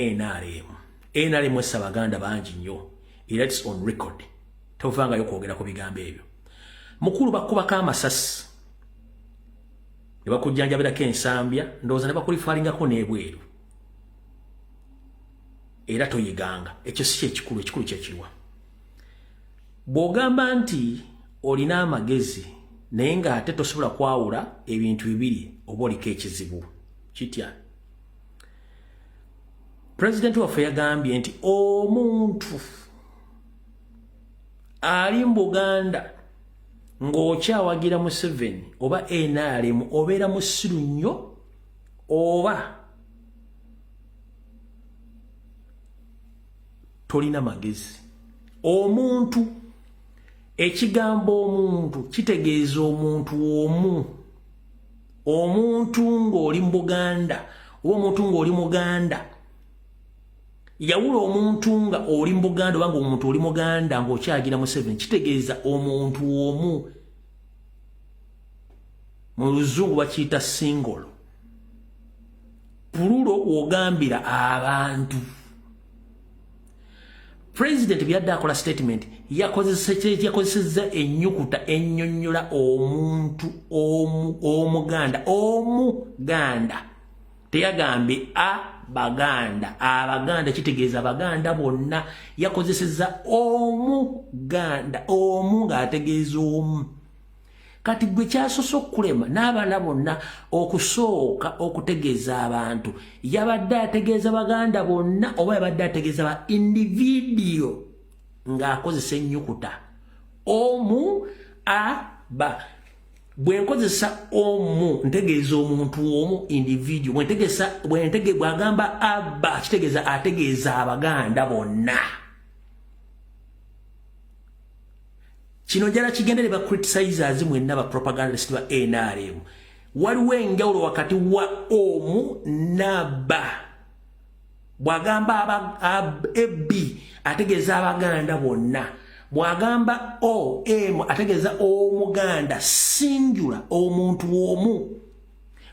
NRM wessa Abaganda bangi nnyo. It's on record. Tovangayo kwogera ku bigambo ebyo. Mukulu bakubako amasasi. Ne bakujjanjabirako ensambya ndowooza ne bakulifaalingako n'ebweru. Era toyiganga. Ekyo si ekikulu kyekiriwa. Bw'ogamba nti olina amagezi naye ng'ate tosobola kwawula ebintu bibiri oba oliko ekizibu kitya. President waffe yagambye nti omuntu ali mu Buganda ng'okyawagira Museveni oba NRM obeera musiru nnyo oba tolina magezi. Omuntu ekigambo omuntu kitegeeza omuntu omu. Omuntu ng'oli mu Buganda oba omuntu ng'oli Muganda. Yawula omuntu nga oli mu Buganda oba ng'omuntu oli Muganda ng'okyagira Museveni kitegeeza omuntu omu. Mu Luzungu bakiyita single. pululo wogambira abantu. President byadde akola statement yakozesezza ennyukuta ennyonnyola omuntu omuganda teyagambye abaganda kitegeeza abaganda bonna yakozesezza omuganda ng'ategeeza omu. Kati gwe kyasoose okulema n'abala bonna okusooka okutegeeza abantu yabadde ategeeza baganda bonna oba yabadde ategeeza ba individio ng'akozesa ennyukuta omu bwe nkozesa omu ntegeeza omuntu omu individio bw'agamba abba kitegeeza ategeeza abaganda bonna. Kino jala kigendere ba criticizers mwenna ba propagandist ba NRM. Waliwo enjawulo wakati wa omu n'abba. Bwagamba ebbi ategeeza abaganda bonna. Bwagamba om ategeeza omuganda singular omuntu omu.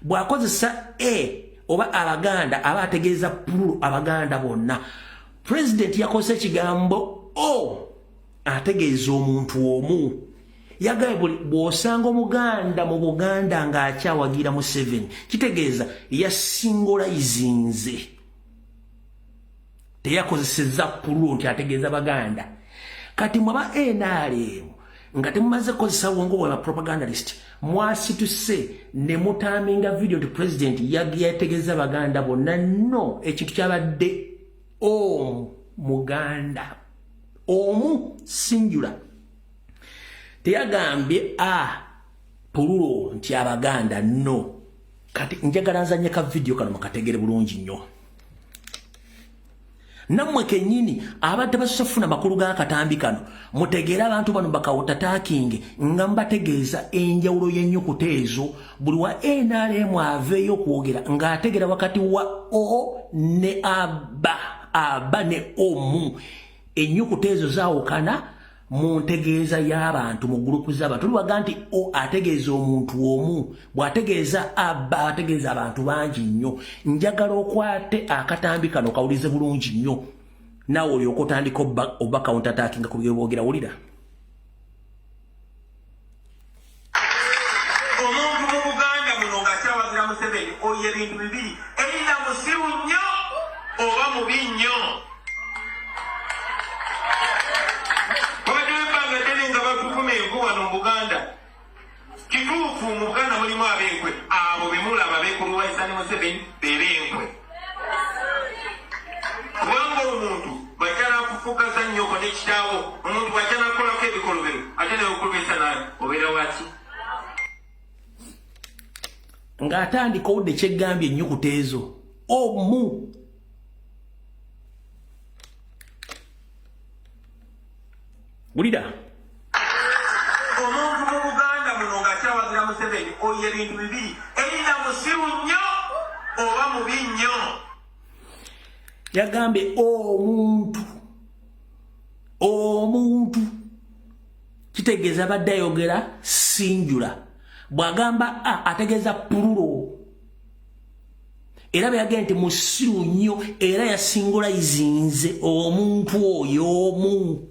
Bwakozesa oba abaganda aba ategeeza plural abaganda bonna. President yakozesa ekigambo ategeeza omuntu omu. Yagaye bw'osanga omuganda mu Buganda ng'akyawagira mu 7 kitegeeza yasingulayizinze. Teyakozesezza plural nti ategeeza baganda. Kati mwaba NRM nga temumaze kukozesa wongo bwa propagandist mwasituse ne mutaminga video nti president yategeeza baganda bonna. No, ekintu kyabadde muganda omu singular. Teyagambye plural nti abaganda. No. Kati njagala nzanye ka video kano mukategere bulungi nnyo. Nammwe kennyini abadde basofuna makulu ga katambi kano mutegeera abantu bano bakawotatakinge nga mbategeeza enjawulo y'ennyukuta ezo buli wa NRM aveeyo okwogera ng'ategeera wakati wa o ne abba ne omu. Ennyukuta ezo zaawukana mu ntegeeza y'abantu mu gurupu z'abantu. Tuliwaga nti ategeeza omuntu omu, bw'ategeeza abba ategeeza abantu bangi nnyo. Njagala okwate akatambi kano kawulize bulungi nnyo naawe olyoka otandika oba counter attacking ku bye boogera. Wulira omuntu mu Buganda muno ng'akyawagira Museveni oyo ebintu bibiri erina musiru nnyo oba mubi nnyo. Wano mu Buganda kituufu mu Buganda mulimu abenkwe abo bemulaba bekuluwaisa ne Museveni bebenkwe. Kubanga omuntu bw'ajala kufukaza nnyoko n'ekitaawo omuntu bw'ajala kukolako ebikolobero ate newekulubisa naye obeera waki ng'atandika owudde kyeggambye ennyukuta ezo omu. Wulira Museveni oyo ebintu bibiri erina musiru nnyo oba mubi nnyo. Yagambye omuntu kitegeeza abadde ayogera singular. Bw'agamba ategeeza plural. Era bwe yagenda nti musiru nnyo era yasingulayizinze omuntu oyo omu.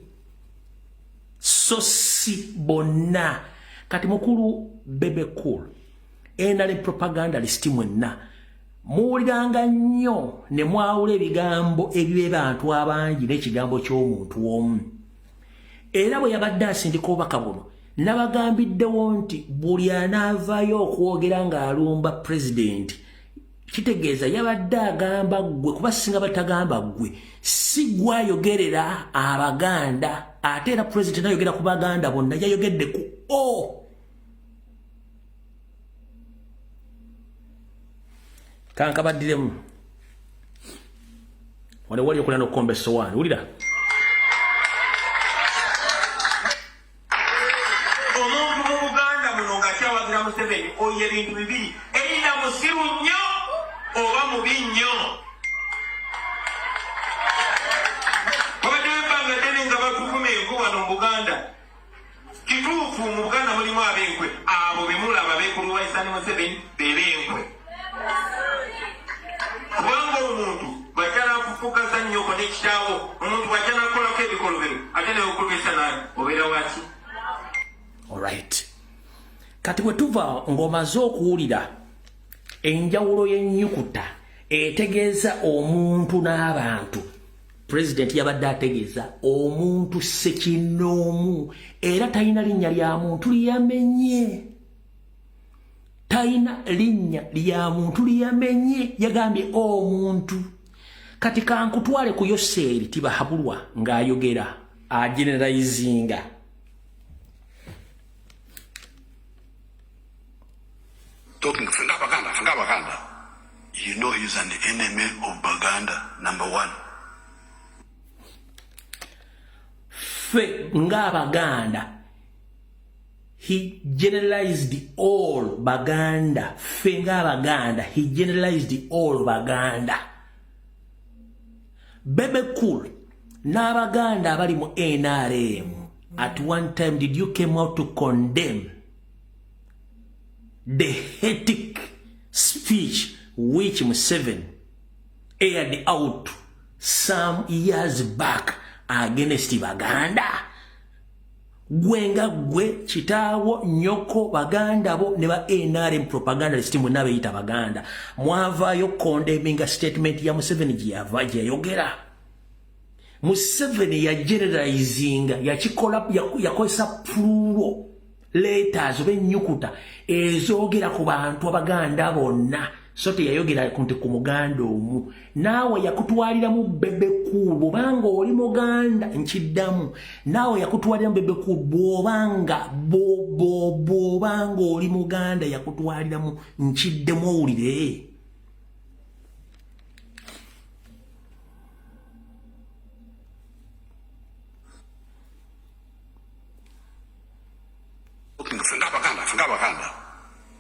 So si bonna. Kati mukulu Bebe Cool NRM propagandist mwenna muwuliranga nnyo ne mwawula ebigambo eby'abantu abangi n'ekigambo ky'omuntu omu. Era bwe yabadde asindika obubaka buno nabagambiddewo nti buli anaavaayo okwogera ng'alumba president kitegeeza yabadde agamba ggwe kuba singa batagamba ggwe si gwayogerera abaganda ate era president nayogera ku baganda bonna yayogedde ku kankabaddiremu wale wali okulana okukomba essowaani. Wulira omuntu mu Buganda muno ng'akyawagira Museveni oyo ebintu bibiri erina musiru nnyo oba mubi nnyo. Babadde bebbanga ddene nga bakuvuma enku wano mu Buganda kituufu mu Buganda mulimu abenkwe abo bemulaba bekuluwaisa ne Museveni bebenkwe. kati bwe tuva ng'omaze okuwulira enjawulo y'ennyukuta etegeeza omuntu n'abantu, President yabadde ategeeza omuntu ssekinnoomu era talina linnya lya muntu liyamenye. Talina linnya lya muntu liyamenye, yagambye omuntu. Kati kankutwale ku Yoseeri Tibahabulwa ng'ayogera ageneralizinga. Talking Baganda. You know he's an enemy of Baganda, number one. Fe Baganda. He generalized all Baganda. Fe Baganda. He generalized all Baganda. Bebe Cool. N'Abaganda abali mu NRM. At one time did you came out to condemn the heretic speech which Museveni aired out some years back against Baganda? Gwenga gwe chitawo nyoko Baganda bo neba NRM propaganda listimu nabe ita Baganda. Mwavayo condemning a statement ya Museveni jiyavaje yogera. Museveni ya generalizing ya chikola ya kosa plural letters obe nyukuta ezogera ku bantu Abaganda bonna sote yayogera kunti ku Muganda omu naawe yakutwalira mu Bebe Cool bobanga oli Muganda nkiddamu naawe yakutwalira mu Bebe Cool bobanga bobanga oli Muganda yakutwalira mu nkiddemu owulire. Baganda.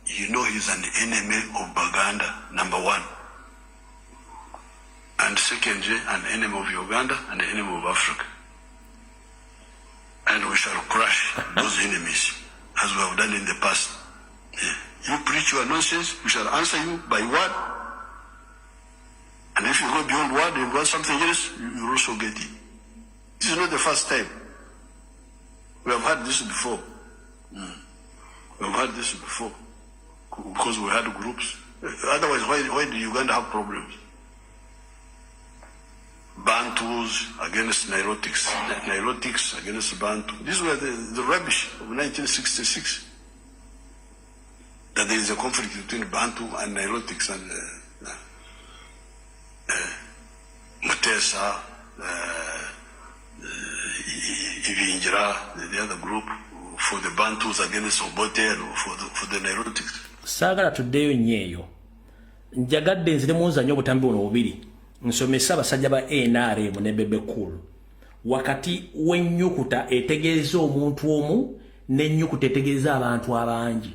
You know he's an enemy of Baganda, number one. And secondly, an enemy of Uganda and an enemy of Africa. And we shall crush those enemies, as we have done in the past. You preach your nonsense, we shall answer you by word. And if you go beyond word and want something else, you will also get it. This is not the first time. We have had this before. We've had this before because we had groups. Otherwise, why do Uganda have problems? Bantus against Nilotics, Nilotics against Bantu. These were the rubbish of 1966. That there is a conflict between Bantu and Nilotics and Mutesa, Ivinjira, the other group. For the Bantus against Obote for the Nilotics. Sagala tuddeyo nyeyo. Njagadde nzire munza nyo butambi ono bubiri. Nsomesa abasajja ba NRM ne Bebe Cool. Wakati w'ennyukuta etegeeza omuntu omu n'ennyukuta etegeeza abantu abangi.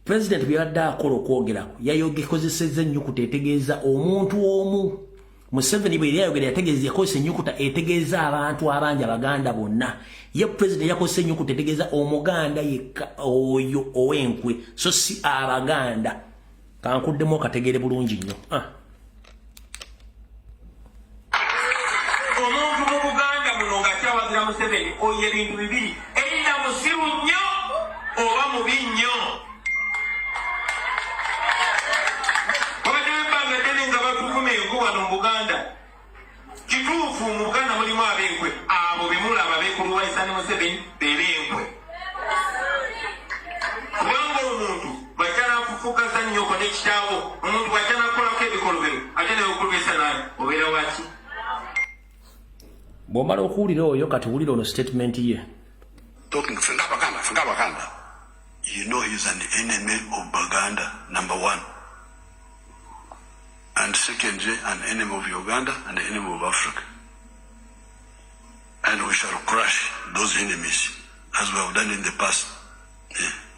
President byadde akola okwogerako yayogekozesezza ennyukuta etegeeza omuntu omu. Museveni bwe yayogera yategeeza yakozesa ennyukuta etegeeza abantu abangi Abaganda bonna. Ye President yakozesa ennyukuta etegeeza Omuganda yekka oyo ow'enkwe so si Abaganda. Kankuddemu okategeere bulungi nnyo. Omuntu mu Buganda muno nga kyawagira Museveni oyo ebintu bibiri erina musiru nnyo oba mubi nnyo. Wabadde webbanga ddene nga batuvuma enku wano mu Buganda. Kituufu mu Buganda mulimu ab'enkwe abo be mulaba beekuluwaisa ne Museveni b'enkwe. Kubanga omuntu bw'akyanafufukaza nnyoko n'ekitaawo omuntu bw'akyanakolako ebikolobero ate ne wekulubisa naye obeera waki? Bw'omala okuwulira oyo kati wulira ono statement ye. Talking Baganda. You know he's an enemy of Baganda, number one. And secondly, an enemy of Uganda and an enemy of Africa. And we shall crush those enemies, as we have done in the past.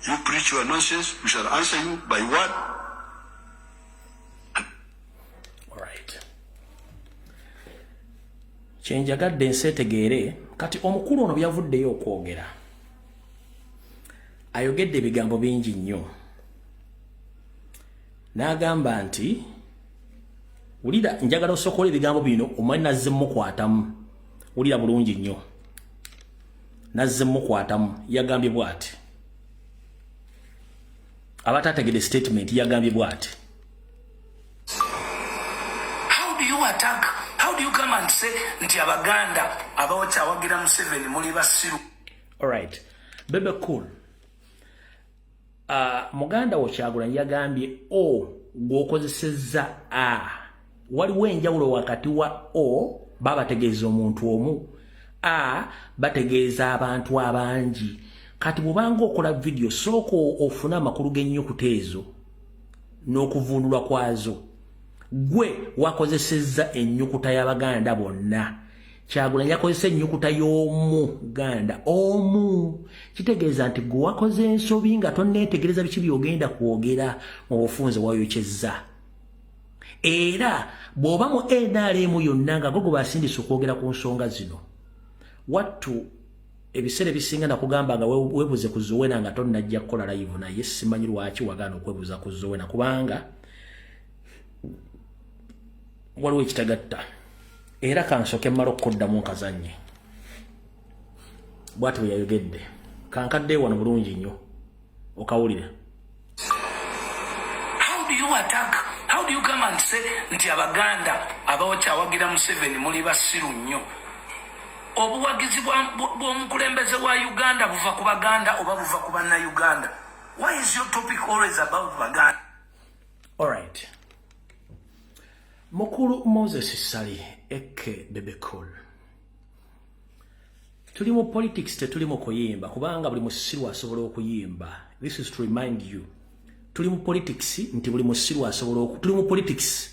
You preach your nonsense, we shall answer you by word. All right. Kyenjagadde nseetegeere kati omukulu ono byavuddeyo okwogera. Ayogedde ebigambo bingi nnyo. N'agamba nti wulira njagala osokola ebigambo bino omwani nazze mukwatamu. Wulira bulungi nnyo. Nazze mukwatamu yagambye bw'ati. abatategede statement yagambye bwati. How do you attack? How do you come and say nti abaganda abawocha awagira Museveni muli basiru? All right. Bebe cool. Muganda wo Kyagulanyi yagambye o gwokozesezza a. Waliwo enjawulo wakati wa o babategeeza omuntu omu, a bategeeza abantu abangi. Kati bw'obanga okola video soko ofuna amakulu g'ennyukuta ezo n'okuvunulwa kwazo. Gwe wakozesezza ennyukuta y'Abaganda bonna. Kyagulanyi yakozesa ennyukuta y'Omuganda omu. Kitegeeza nti gwe wakoze ensobi nga tonneetegereza biki by'ogenda kwogera mu bufunze wayokyezza. Era bw'oba mu NRM yonna nga gogo basindise okwogera ku nsonga zino, wattu ebiseera ebisinga nakugamba nga weebuze ku Zowena nga tonnajja kukola live naye simanyi lwaki wagaana okwebuuza ku Zowena kubanga waliwo ekitagatta. Era kansooke mmala okuddamu nkazannye. Bw'ati bwe yayogedde. Kankadde wano bulungi nnyo. Okawulire. How do you attack? How do you come and say nti abaganda abawocha awagira Museveni muli basiru nnyo? Obuwagizi bw'omukulembeze wa Uganda buva ku baganda oba buva ku bannayuganda? Why is your topic always about baganda? All right. Mukulu Moses Sali eke Bebe Cool. Tuli mu politics tetuli mu kuyimba kubanga buli musiru asobola okuyimba. This is to remind you. Tuli mu politics nti buli musiru asobola tuli mu politics.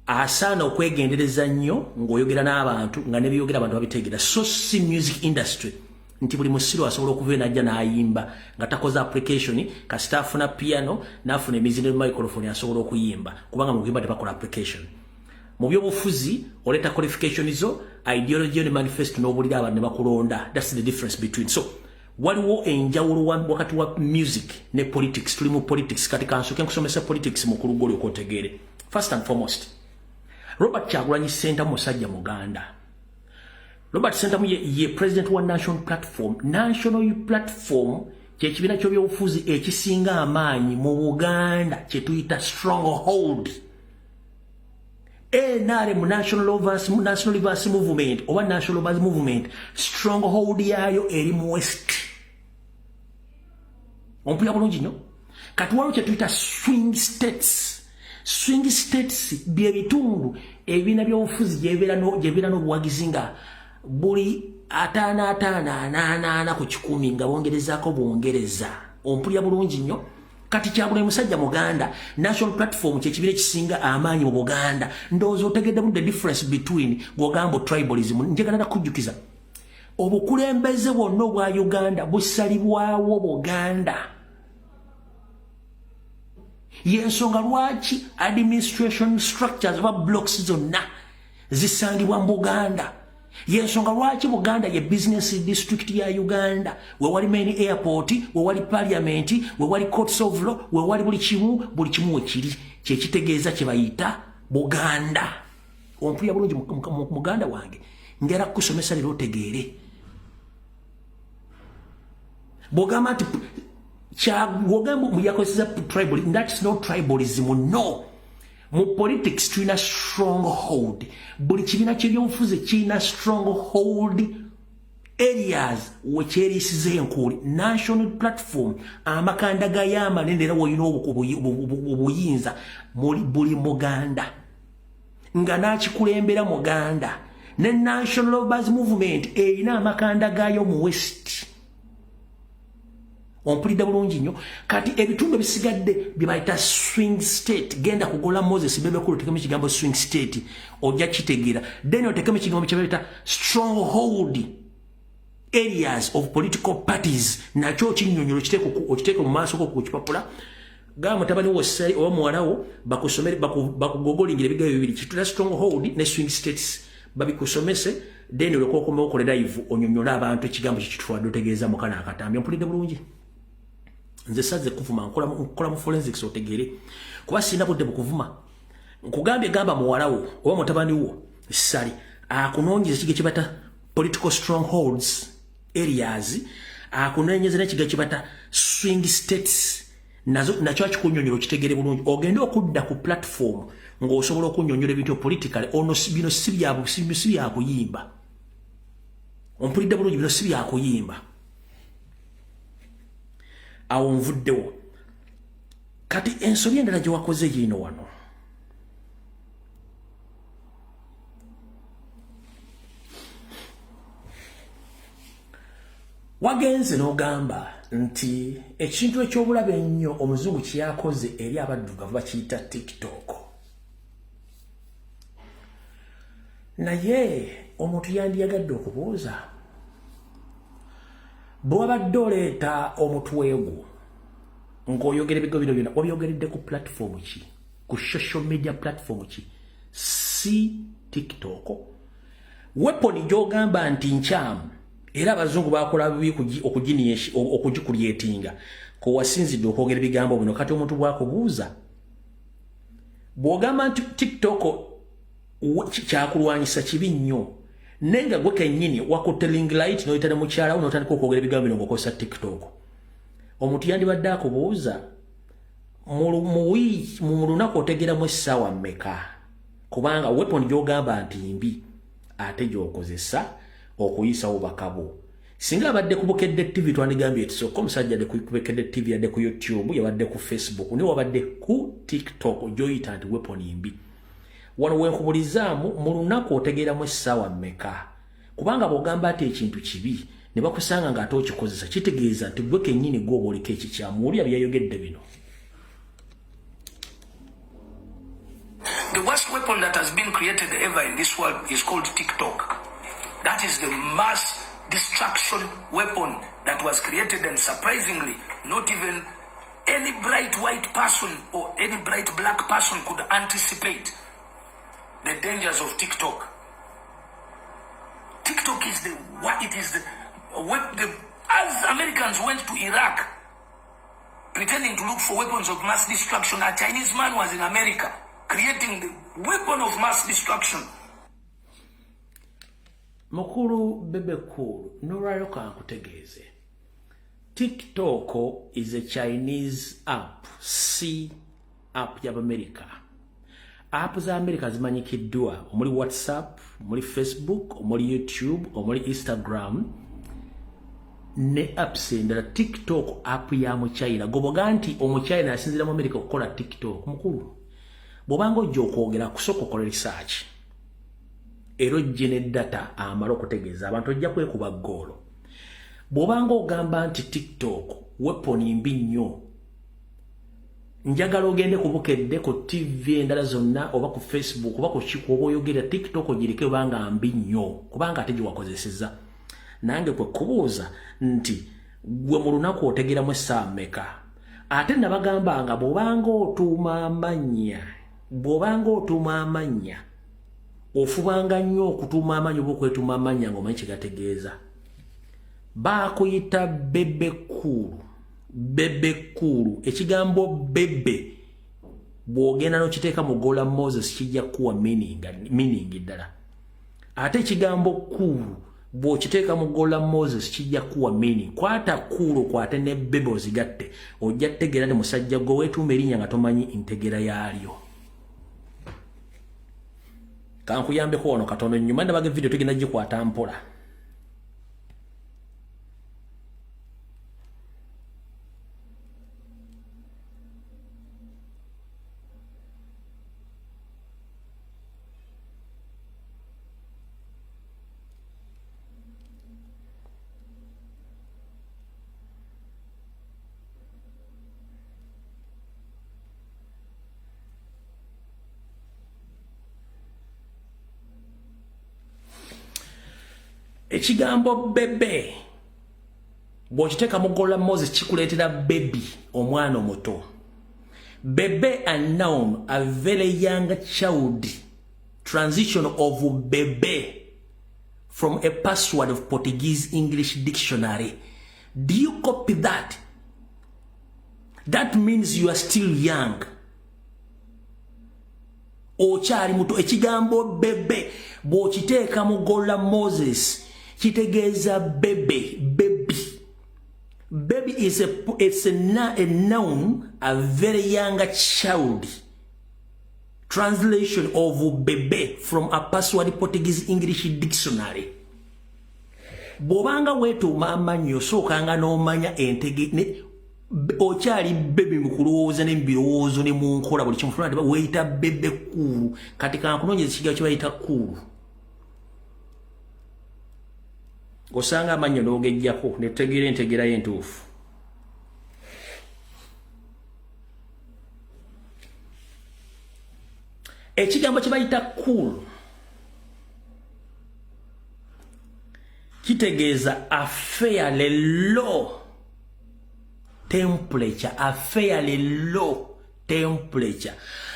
Asana okwegendereza nnyo ng'oyogera n'abantu nga ne byogera abantu babitegeera. So si music industry nti buli musiru asobola okuva najja n'ayimba nga takoze application kasita afuna piano n'afuna emizino ne microphone asobola okuyimba kubanga mu kuyimba tebakola application. Mu byobufuzi oleta qualification zo, ideology ne manifesto n'obulira abantu ne bakulonda. That's the difference between. So waliwo enjawulo wakati wa music ne politics. Tuli mu politics kati kansooke nkusomesa politics mu kulugoli okwotegeere. First and foremost, Robert Kyagulanyi Ssentamu musajja Muganda. Robert Ssentamu ye president wa National Platform. National Platform kyekibiina ky'ebyobufuzi ekisinga amaanyi mu Buganda kye tuyita stronghold. NRM National Reverse Movement oba National Reverse Movement stronghold yayo eri mu West. Ompulira bulungi nnyo. Kati waliwo kye tuyita swing states. Swing states bye bitundu ebibiina by'obufuzi gyebeera n'obuwagizi nga buli 5 ku 10 nga bongerezaako bwongereza. Ompulira bulungi nnyo. Kati Kyagulanyi musajja Muganda, National Platform kyekibiina ekisinga amaanyi mu Buganda. Ndowooza otegeddemu the difference between gw'ogamba tribalism. Njagala nakujjukiza obukulembeze bwonna obwa Uganda busalibwawo Buganda. Yensonga lwaki administration structures oba blocks zonna zisangibwa mu Buganda. Yensonga lwaki Buganda ye business district ya Uganda, we wali main airport, we wali parliament, we wali courts of law, we wali buli kimu ekiri kyekitegeeza kye bayita Buganda. Ompulira bulungi Muganda wange ngera kusomesa lero otegeere. Bogamba nti Kyagulanyi muyakozesa tribal, that's not tribalism, no. Mu politics tulina stronghold. Buli kibiina ky'ebyobufuzi kirina stronghold areas wekyerisiza enkuuli. National Platform amakanda g'amanene era woyina obuyinza buli Muganda nga nakikulembera Muganda. Ne National Reverse Movement erina amakanda gaayo mu West. Ompulidde bulungi nnyo. Kati ebitundu ebisigadde bye bayita swing state. Genda kugola Moses Bebe Cool tekemu ekigambo swing state ojja kitegeera. Then otekemu ekigambo kye bayita stronghold areas of political parties. Nakyo kinyonyolo okiteeke mu maaso ko ku kipapula. Gamba mutabani wo Sali oba muwalawo bakusomere bakugogolingire ebigayo bibiri. Kitula stronghold ne swing states babikusomese. Then olokokoma okola live onyonyola abantu ekigambo kikituwadde otegeeza mukana akatambi. Ompulidde bulungi. Nze saze kuvuma nkola mu forensics otegeere kuba sina budde bukuvuma. Nkugambye gamba muwalawo oba mutabani wo Sali akunonyeza kige kibata political strongholds areas akunenyeze n'ekiga kibata swing states nakyo akikunyonyola okitegere bulungi ogende okudda ku platform ng'osobola okunyonyola ebintu politically ono bino si byakuyimba ompulidde bulungi bino si byakuyimba awo nvuddewo kati ensobi endala gye wakoze yiino wano wagenze n'ogamba nti ekintu ekyobulabe ennyo omuzungu kyakoze eri abaddugavu bakiyita TikTok naye omuntu yandiyagadde okubuuza bw'obadde oleeta omutwe gwo ng'oyogera ebigo bino byonna obyogeredde ku platform ki ku social media platform ki si TikTok weapon gy'ogamba nti nkyamu era abazungu bakola bibi okugikulyetinga ko wasinzidde okwogera ebigambo bino kati omuntu bwakubuuza bw'ogamba nti TikTok kyakulwanyisa kibi nnyo nenga gwe kennyini wakutte ring light n'oyitane mukyalawo n'otandika okwogera ebigambo bino ng'okozesa TikTok omuntu yandibadde akubuuza mu lunaku otegeramu essaawa mmeka kubanga weapon gy'ogamba nti mbi ate gy'okozesa okuyisawo bakabo singa abadde ku Bukedde TV twandigambye ekisooka omusajja adde ku Bukedde TV yadde ku YouTube yabadde ku Facebook ne wabadde ku TikTok gy'oyita nti weapon mbi wano wenkubulizaamu mu lunaku otegeeramu essaawa mmeka kubanga bw'ogamba ati ekintu kibi ne bakusanga ng'ate okikozesa kitegeeza nti gwe kennyini gw'oba oliko ekikyamu oli abyayogedde bino. The worst weapon that has been created ever in this world is called TikTok. That is the mass destruction weapon that was created, and surprisingly, not even any bright white person or any bright black person could anticipate the dangers of TikTok. TikTok is as Americans went to Iraq pretending to look for weapons of mass destruction, a Chinese man was in America creating the weapon of mass destruction. Mukulu bebe cool, nolwayo kankutegeeze. TikTok is a Chinese app, si app ya America. App za America zimanyikiddwa omuli WhatsApp, omuli Facebook, omuli YouTube, omuli Instagram ne apps endala. TikTok app ya mu China. Goboga nti omuchina asinzira mu America okukola TikTok. Mukulu bw'obanga ojja okwogera kusooka okola research era ojje ne data amala okutegeeza abantu ojja kwekuba ggoolo. Bw'obanga ogamba nti TikTok weapon mbi nnyo, njagala ogende ku Bukedde ku TV endala zonna oba ku Facebook oba ku kikuba oyogera TikTok ogireke obanga mbi nnyo kubanga ate giwakozeseza. Nange kwe kubuuza nti gwe mu lunaku otegeramu essaawa mmeka? Ate nabagambanga bw'obanga otuuma amannya ofubanga nnyo okutuuma amannya oba okwetuuma amannya ng'omanyi kye gategeeza. Baakuyita bebe kulu. Bebe kulu. Ekigambo bebe bw'ogenda n'okiteeka mu Gola Moses kijja kuwa meaning ddala. Ate ekigambo kulu bw'okiteeka mu Gola Moses kijja kuwa meaning. Kwata kulu kwate ne bebe ozigatte ojja kutegeera nti musajja gwe weetuuma erinnya nga tomanyi ntegera yaalyo. Kankuyambeko wano katono nnyuma ndabaga video tugenda gikwata mpola. Ekigambo bebe bw'okiteeka mu Gola Moses kikuleetera baby omwana omuto. Bebe a noun, a very young child. Transition of bebe from a password of Portuguese English dictionary. Do you copy that? That means you are still young. Okyali muto. Ekigambo bebe bw'okiteeka mu Gola Moses kitegeeza baby. Baby is a noun, a very young child. Translation of bebe from a Password Portuguese English dictionary. Bobanga wetu mama nyoso kanga no manya entege ochali bebe mukulowooza n'embirowoozo ne mu nkola buli kimufuna ati weeyita bebe kulu kati kankunoonyeza ekigambo kye bayita kulu osanga amannyo n'ogejjako ne tutegeera entegera y'entuufu. Ekigambo kye bayita kulu kitegeeza a fairly low temperature, a fairly low temperature.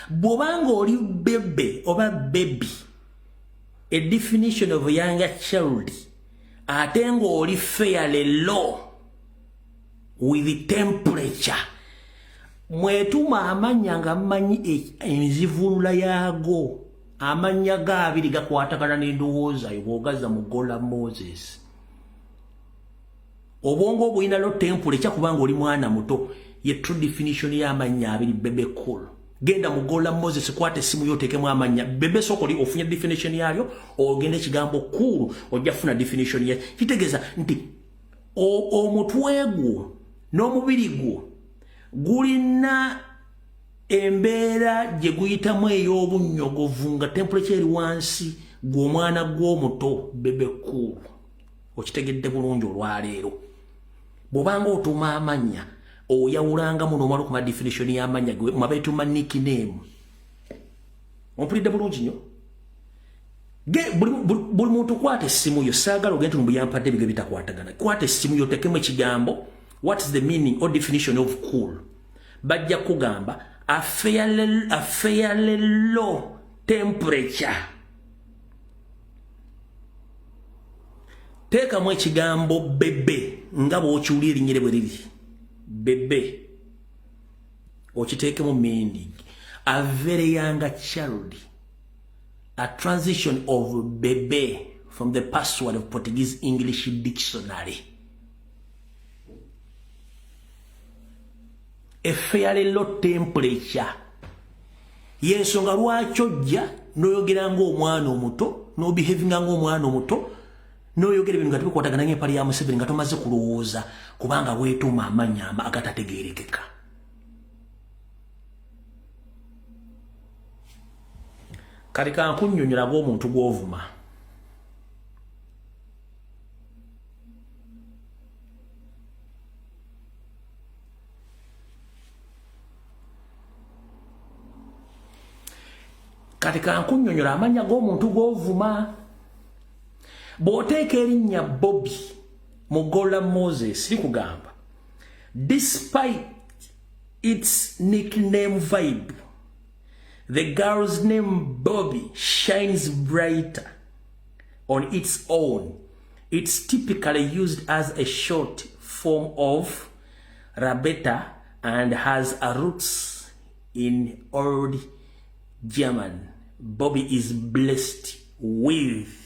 Bobanga oli bebe oba baby, a definition of a younger child, atengo oli fairly low with the temperature. Mwetuma amanya nga manyi enzivulula yago, amanya gabiri gakwatagana n'endowooza yogaza mugola Moses. Obongo bwina lo temperature kubanga oli mwana muto, ye true definition ya amanya abiri bebe cool. Genda mugola Moses kwate simu yotekemu amanya bebe sokoli ofunya definition yayo, ogende kigambo cool ojafuna definition ya. Kitegeeza nti omutwe gwo n'omubiri gwo gulina embeera gye guyitamu ey'obunnyogovu nga temperature eri wansi gw'omwana gw'omuto bebe cool. Okitegedde bulungi olwaleero. Bw'obanga otuma amanya oyawulangamu n'omala okuma definition y'amanya mwabeetuma nickname. Ompulidde bulungi nnyo. Buli muntu kwata essimu yo, saagala ogende mu yampadde ebigwe bitakwatagana. Kwata essimu yo otekemu ekigambo what is the meaning or definition of cool. Bajja kugamba a fairly low temperature. Tekamu ekigambo bebe nga bw'okiwulira erinnyire bwe riri. Bebe okiteekemu meaning a very young child, a transition of bebe from the Password of Portuguese English dictionary. A fairly low temperature. Yensonga lwaki ojja n'oyogera ng'omwana omuto, n'obehavinga ng'omwana omuto, n'oyogera ebintu nga tubikwatagana ng'empale ya Museveni nga tomaze kulowooza kubanga weetuuma amanya agatategeerekeka. Kati kankunnyonnyola ng'omuntu gw'ovuma. Kati kankunnyonnyola amanya g'omuntu gw'ovuma. Bw'oteeka erinnya Bobby mugola Moses likugamba, despite its nickname vibe, the girl's name Bobby shines brighter on its own. It's typically used as a short form of Rabeta and has a roots in Old German. Bobby is blessed with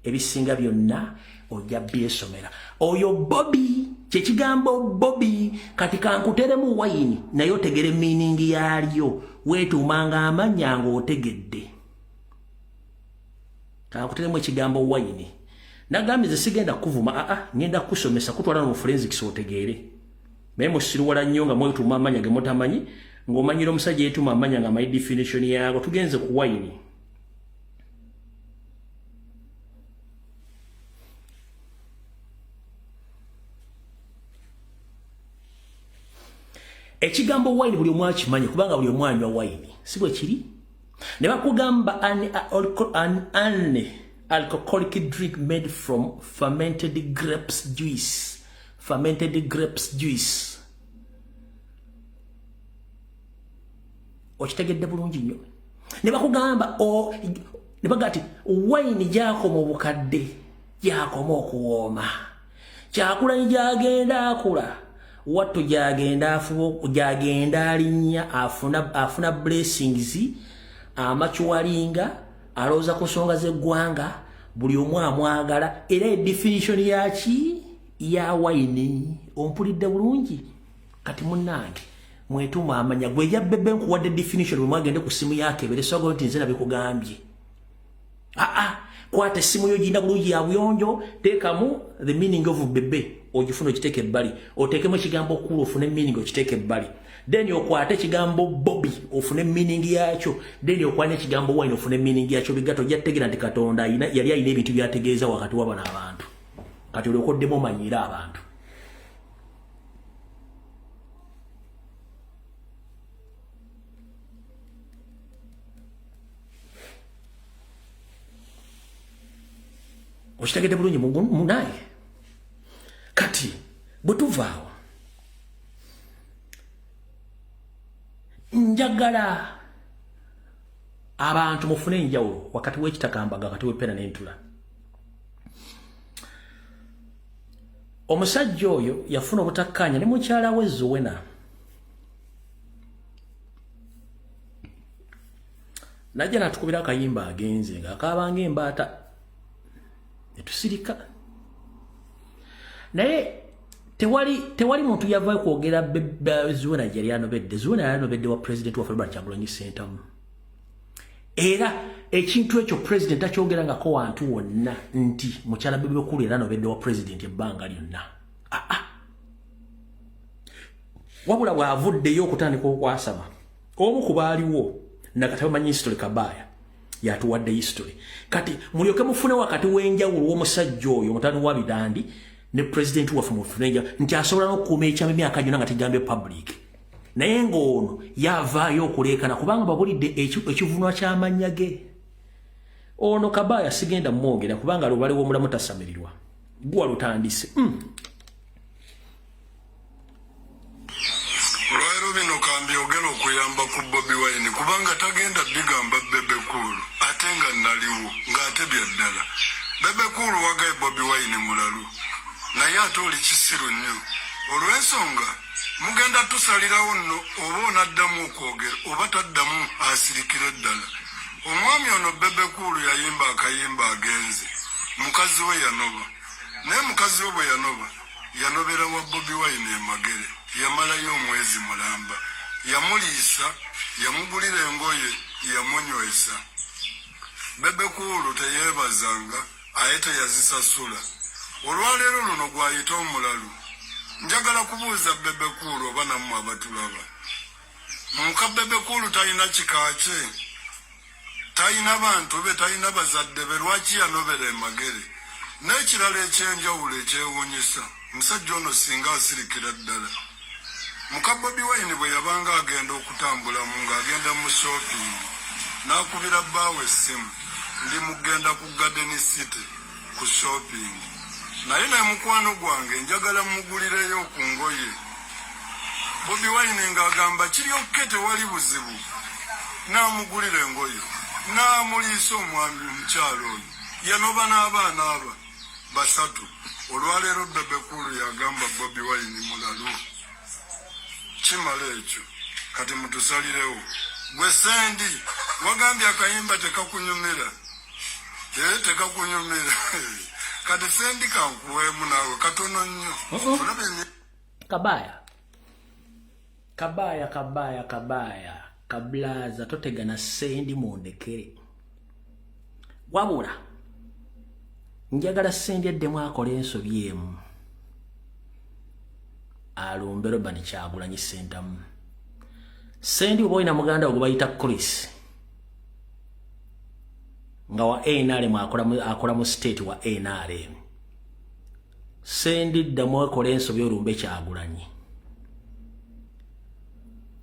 ebisinga byonna ojja byesomera. Oyo Bobby, kyekigambo Bobby, kati kankuteremu wayini naye otegere meaning yaalyo, weetuumanga amanya ng'otegedde. Kankuteremu ekigambo wayini. Nagambye nze sigenda kuvuma, ngenda kusomesa kutwala mu forensics otegeere. Naye musiruwala nnyo nga mwetuuma amanya ge mutamanyi, ng'omanyira omusajja yeetuuma amanya nga amanyi definition yaago. Tugenze ku wayini. Ekigambo wine buli omu akimanyi kubanga buli omu anywa wine. Si bwe kiri? Ne bakugamba an alcoholic drink made from fermented grapes juice. Fermented grapes juice. Okitegedde bulungi nnyo. Ne bakugamba ne bagati wine gyakoma obukadde, gyakoma okuwooma. Kyakula gyagenda akula. Watu jagenda alinnya afuna blessings amachuwalinga aloza kusonga z'eggwanga buli omu amwagala era definition yaki ya wine ompulidde bulungi kati munnange mwetuma amanya gwe ya bebe nkuwadde definition bwe mwagende ku simu yake bere sogo nti nze nabikugambye kwata simu yo ginda bulungi ya buyonjo teekamu the meaning of bebe ogifuna okiteeke ebbali oteekemu ekigambo okulu ofune meaning okiteeke ebbali then okwate ekigambo Bobby ofune meaning yakyo then okwane ekigambo wine ofune meaning yakyo bigato jattegera nti Katonda yali ayina ebintu byategeeza wakati wabana abantu kati olyokoddemu omanyira abantu okitegedde bulungi munaye kati bwetuvaawo njagala abantu mufune enjawulo wakati w'ekitakambaga wakati w'epena n'entula omusajja oyo yafuna obutakkaanya ne mukyala we Zuwena najja natukubira akayimba agenze ng'akaabanga embaata netusirika naye tewali muntu yava kwogera Zuwena yali anobedde Zuwena yali anobedde wa president wa Robert Kyagulanyi Ssentamu era ekintu ekyo president akyogerangako wantu wonna nti mukyala Bebe Cool era anobedde wa president ebbanga lyonna wabula bw'avuddeyo okutandika okwasama omu ku baaliwo nakati bamanyi history Kabaya yatuwadde history kati mulyoke mufune wakati w'enjawulo w'omusajja oyo omutani wa Bidandi ne president waffe mufuneja nti asobola n'okukuuma ekyama emyaka gyonna nga tegambye public naye ng'ono yavaayo okuleekana kubanga babulidde ekivunwa ky'amannya ge ono Kabaya sigenda mwogera kubanga lubale w'omulamu tasamirirwa gwa lutandise olwaleero bino kambyogera okuyamba ku Bobi Wine kubanga tagenda bigamba Bebe Cool ate nga naliwo ng'ate byaddala Bebe Cool wagaye Bobi Wine mulalu naye ate oli kisiru nnyo olw'ensonga mugenda tusalirawo nno oba onaddamu okwogera oba taddamu asirikira ddala omwami ono Bebe Cool yayimba akayimba agenze mukazi we yanoba naye mukazi we bwe yanoba yanobera wa Bobi Wine emagere yamalayo omwezi mulamba yamuliisa yamugulira engoye yamunywesa Bebe Cool teyeebazanga aye teyazisasula olwaleero luno gwayita omulalu njagala kubuuza Bebe Cool oba nammwe abatulaba muka Bebe Cool talina kika kye talina bantu be talina bazadde be lwaki yanobera emagere n'ekirala ekyenjawulo ekyewuunyisa musajja ono singa asirikira ddala muka Bobi Wine bwe yabanga agenda okutambula ng'agenda mu shopping n'akubira bbaawe essimu ndi mugenda ku Garden City ku shopping naye naye mukwano gwange njagala mugulireyo ku ngoye Bobi Wine ng'agamba kiryokke tewali buzibu n'amugulira engoye n'amuliisa omwami omukyalo oyo yanoba n'abaana aba basatu olwaleero Bebe Cool yagamba Bobi Wine mulalu kimala ekyo kati mutusalirewo gwe Sendi wagambye akayimba tekakunyumira tekakunyumira kati Sendi kankuweemu naawe katono nnyo Kabaya kablaza totegana Sendi mundekere wabula njagala Sendi eddemu akola ensobi emu alumbe Robert Kyagulanyi Ssentamu Sendi oba olina muganda gwe bayita Chris nga wa NRM akola mu state wa NRM Sendi ddamu akola ensobi olumbe Kyagulanyi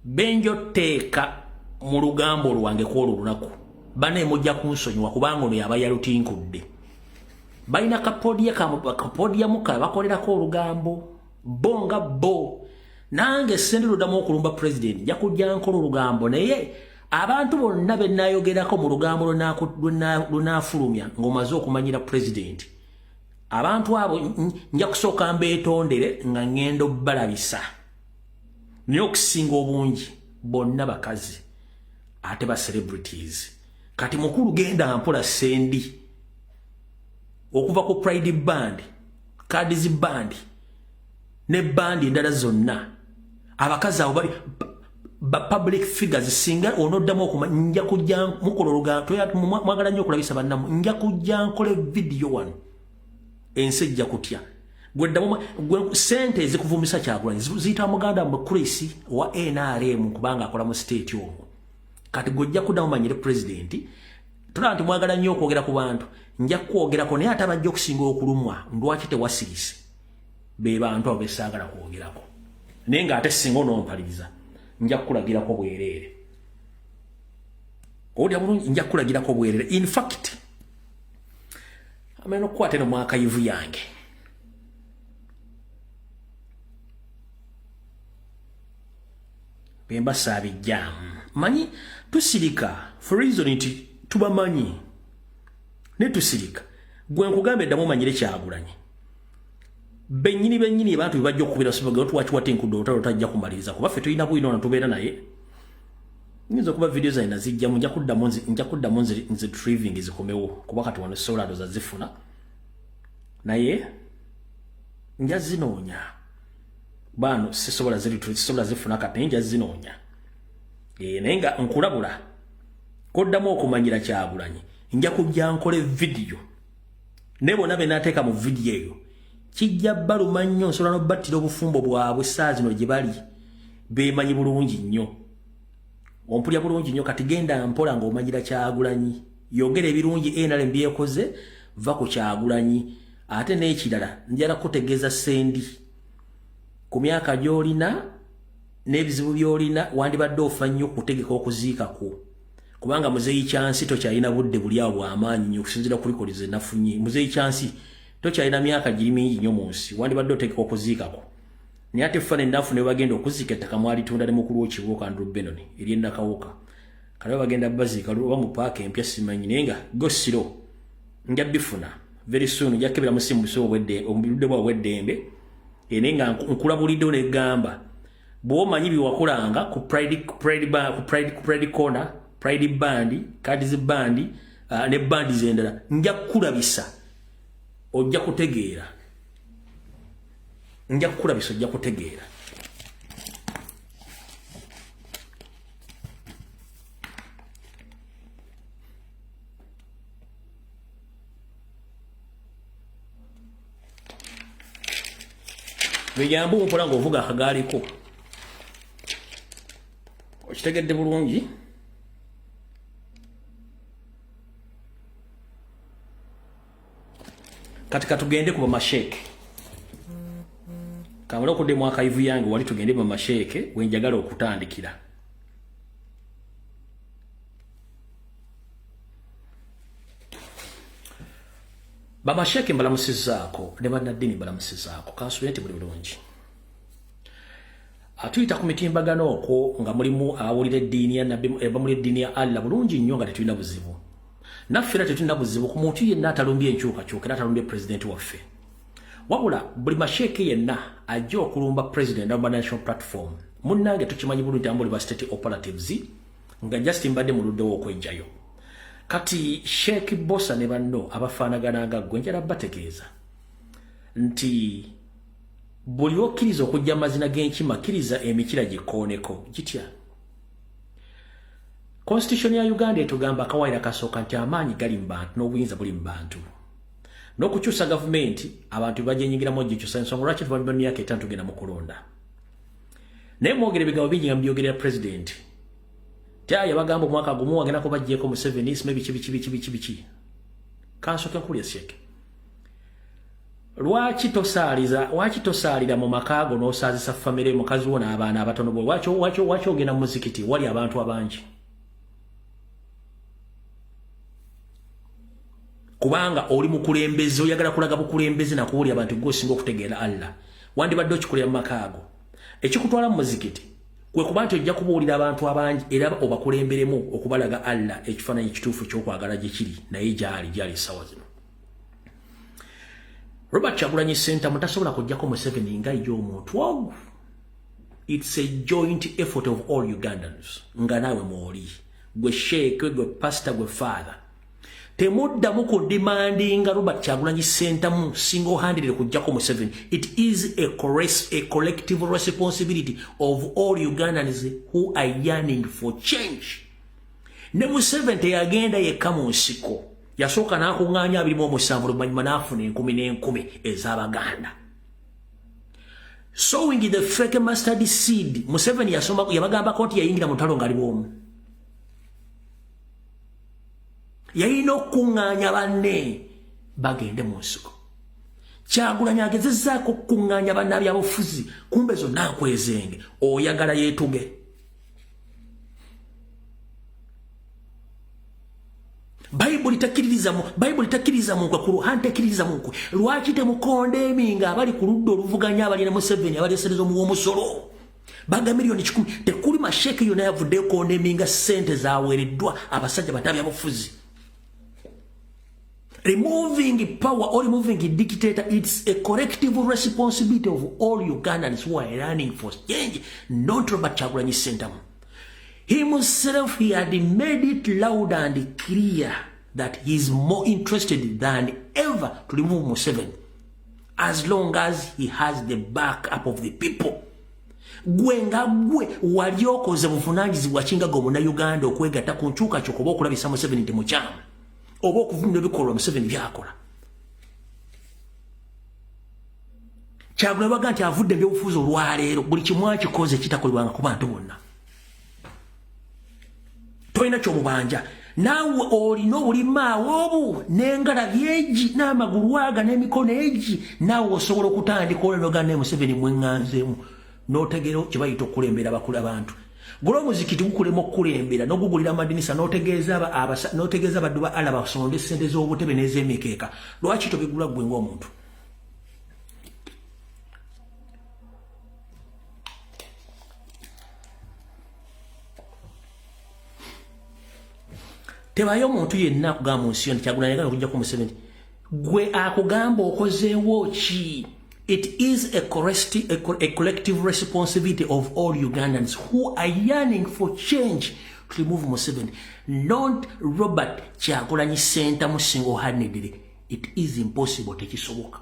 benjo teeka mu lugambo lwange kwolwo lunaku bane mujja kunsonyiwa kubanga ono yaba yalutinkudde balina kapodia muka bakolerako olugambo bonga bo nange Sendi luddamu okulumba president nja kujja nkola olugambo naye abantu bonna be nayogerako mu lugambo lunaafulumya ng'omaze okumanyira president abantu abo nja kusooka mbeetondere nga ngendo balabisa naye okusinga obungi bonna bakazi ate ba celebrities kati mukulu genda mpola Sendi okuva ku Pride Band Cardi's Band ne bandi endala zonna abakazi abo bali public figures singa onoddamu okuma nja kujja mukolologa mwagala nnyo okulabisa bannamu nja kujja nkole video wano ensi ejja kutya gweddamu sente ezikuvumisa Kyagulanyi ziyita muganda mu Chris wa NRM kubanga akola mu state omwo kati gojja kuddamu manyire president tula nti mwagala nnyo okwogera ku bantu nja kwogerako naye ate abajja okusinga okulumwa ndwaki tewasirise be bantu abo besaagala kwogerako naye nga ate singa onompaliriza nja kulagirako bwerere odi abulungi nja kulagirako bwerere in fact ameno kwate no mwaka yivu yange bemba sabi jam manyi tusirika for reason iti tubamanyi ne tusirika gwe nkugambe ddamu manyire Kyagulanyi benyini abantu bibajja okubira sibaga tuwachi watenkudo otajja kumaliriza kuba ffe tulina buyino natubeera naye nyizo kuba video zaina zijja nja kuddamu nze retrieving zikomewo kuba kati wano solar za zifuna naye nja zinoonya bano sisobola zifuna kati nja zinoonya naye nga nkulabula koddamu okumanyira Kyagulanyi nja kujja nkole video ne bonna benateeka mu video eyo kijja baluma nnyo nsobola n'obattira obufumbo bwabwe saa zino gye bali beemanyi bulungi nnyo ompulya bulungi nnyo kati genda mpola ng'omanyira Kyagulanyi yogera ebirungi NRM byekoze va ku Kyagulanyi ate n'ekirala njala kutegeeza sendi ku myaka gy'olina n'ebizibu by'olina wandibadde ofa nnyo kutegeka okuziikako kubanga muzeeyi kyansi tokyalina budde buli awo bw'amaanyi nnyo okusinziira kulikolize nafunye muzeeyi kyansi tokyalina myaka giri mingi nnyo mu nsi wandibadde otegeka okuziikako naye ate fane ennafu ne bagenda okuziika ettaka mwalitunda ne mukulu w'ekibuuka Andrew Benon ery'Ennakawuka kale bagenda baziika oba mu paaka empya simanyi naye nga gosiro nja bifuna very soon nja kebera musimu obudde bwa bw'eddembe naye nga nkulabuliddewo n'egamba bw'omanyi byewakolanga ku Pride Corner Pride Band Cardi's Band ne bandi zendala nja kulabisa ojja kutegeera nja kulabisa ojja kutegeera Bejambu mpola ng'ovuga akagaaliko okitegedde bulungi katika tugende kuba masheke kamala okudde mwaka ivu yange wali tugende ba masheke wenjagala okutandikira ba masheke mbalamusizaako ne bannaddini mbalamusizaako kansubire nti buli bulungi atuyita ku mitimbagano okwo nga mulimu abawulira eddiini ya nabbi bamuli eddiini ya Allah bulungi nnyo nga tetulina buzibu naffe era tetulina buzibu ku muntu yenna atalumbye enkyukakyuka era atalumbye pulezidenti waffe wabula buli masheeke yenna ajja okulumba president aba national platform munnange tukimanyi bulungi ambuli ba state operatives nga Justin Mbadde muluddewo okwejjayo kati Sheikh Bossa ne banno abafaanagananga gwe njala bategeeza nti buli okkiriza okujja amazina g'enkima kkiriza emikira gikooneko gitya Constitution ya Uganda etugamba akawaira kasooka nti amaanyi gali mu bantu n'obuyinza buli mu bantu n'okukyusa gavumenti abantu bajenyingiramu ogikyusa ensonga lwaki tuva mu myaka 5 tugenda mu kulonda naye mwogere ebigambo bingi nga mbyogerera president taya bagamba omwaka gumu wagenda ko bajjeko mu 7 years maybe kibi kansooke nkulya Sheikh lwaki tosaalira mu makaago n'osaazisa famire mukazi wo n'abaana abatono bo lwaki ogenda mu muzikiti wali abantu abangi kubanga oli mukulembeze oyagala kulaga bukulembeze nakuwuli abantu gosinga okutegeera Allah wandibadde okikolera mu makaago ekikutwala mu muzikiti kwe kuba nti ojja kubuulira abantu abangi era obakulemberemu okubalaga Allah ekifaananyi ekituufu ekyokwagala gye kiri naye gyali sawa zino Robert Kyagulanyi Center mutasobola kujjako mu 7 nga y'omuntu wawu it's a joint effort of all Ugandans nga naawe mwoli gwe sheikh gwe pastor gwe father temuddamu ku demanding Robert Kyagulanyi Ssentamu single-handedly kujjako Museveni. It is a collective responsibility of all Ugandans who are yearning for change. Ne Museveni teyagenda yekka mu nsiko. Yasooka n'akuŋŋaanya 27 oluvannyuma n'afuna 10,000 ez'Abaganda. Sowing the fake mustard seed, Museveni yabagambako nti yayingira mu ntalo ng'ali bw'omu. Yalina okuŋŋaanya banne bagende mu nsiko. Kyagulanyi agezezzaako okuŋŋaanya bannabyabufuzi, kumbe zonna nkwezenge, oyagala yeetuge. Bible takiriza mu kwa Quran takiriza mu kwa. Lwaki temukondeminga abali ku ludda oluvuganya abali na Museveni abali eserezo mu omusolo. Baga milioni 10 tekuli masheke yona yavudde kondeminga sente zawereddwa abasajja bannabyabufuzi. Removing power or removing a dictator, it's a collective responsibility of all Ugandans who are running for change, not Robert Kyagulanyi Ssentamu. Himself, he had made it loud and clear that he is more interested than ever to remove Museveni, as long as he has the backup of the people. Gwenga gwe wali okoze buvunaanyizibwa kingaga Omunnayuganda okwegatta ku nkyukakyuka oba okulabisa Museveni nti mukyamu oba okuvumula ebikolwa Museveni byakola. Kyagulanyi baga nti avudde ebyobufuzi olwaleero buli kimu akikoze kitakolebwanga ku bantu bonna. Toyina kyomubanja naawe olina obulimaawo obu n'engala byeji n'amagulu aga n'emikono egi naawe osobola okutandika olenoga ne Museveni mweŋŋanzeemu n'otegeera kye bayita okulembera abakulu abantu. Gula omuzikiti gukulema okukulembera n'ogugulira amadinisa n'otegeeza abaddu ba Allah basonde ssente z'obutebe n'ez'emikeeka. Lwaki tobigula ggwe ng'omuntu? Tebayo muntu yenna akugamba nsi yonna Kyagulanyi agenda okujja ku Museveni. Gwe akugamba okozeewo ki? It is a collective responsibility of all Ugandans who are yearning for change to remove Museveni, not Robert Kyagulanyi Ssentamu single-handedly. It is impossible. Tekisoboka.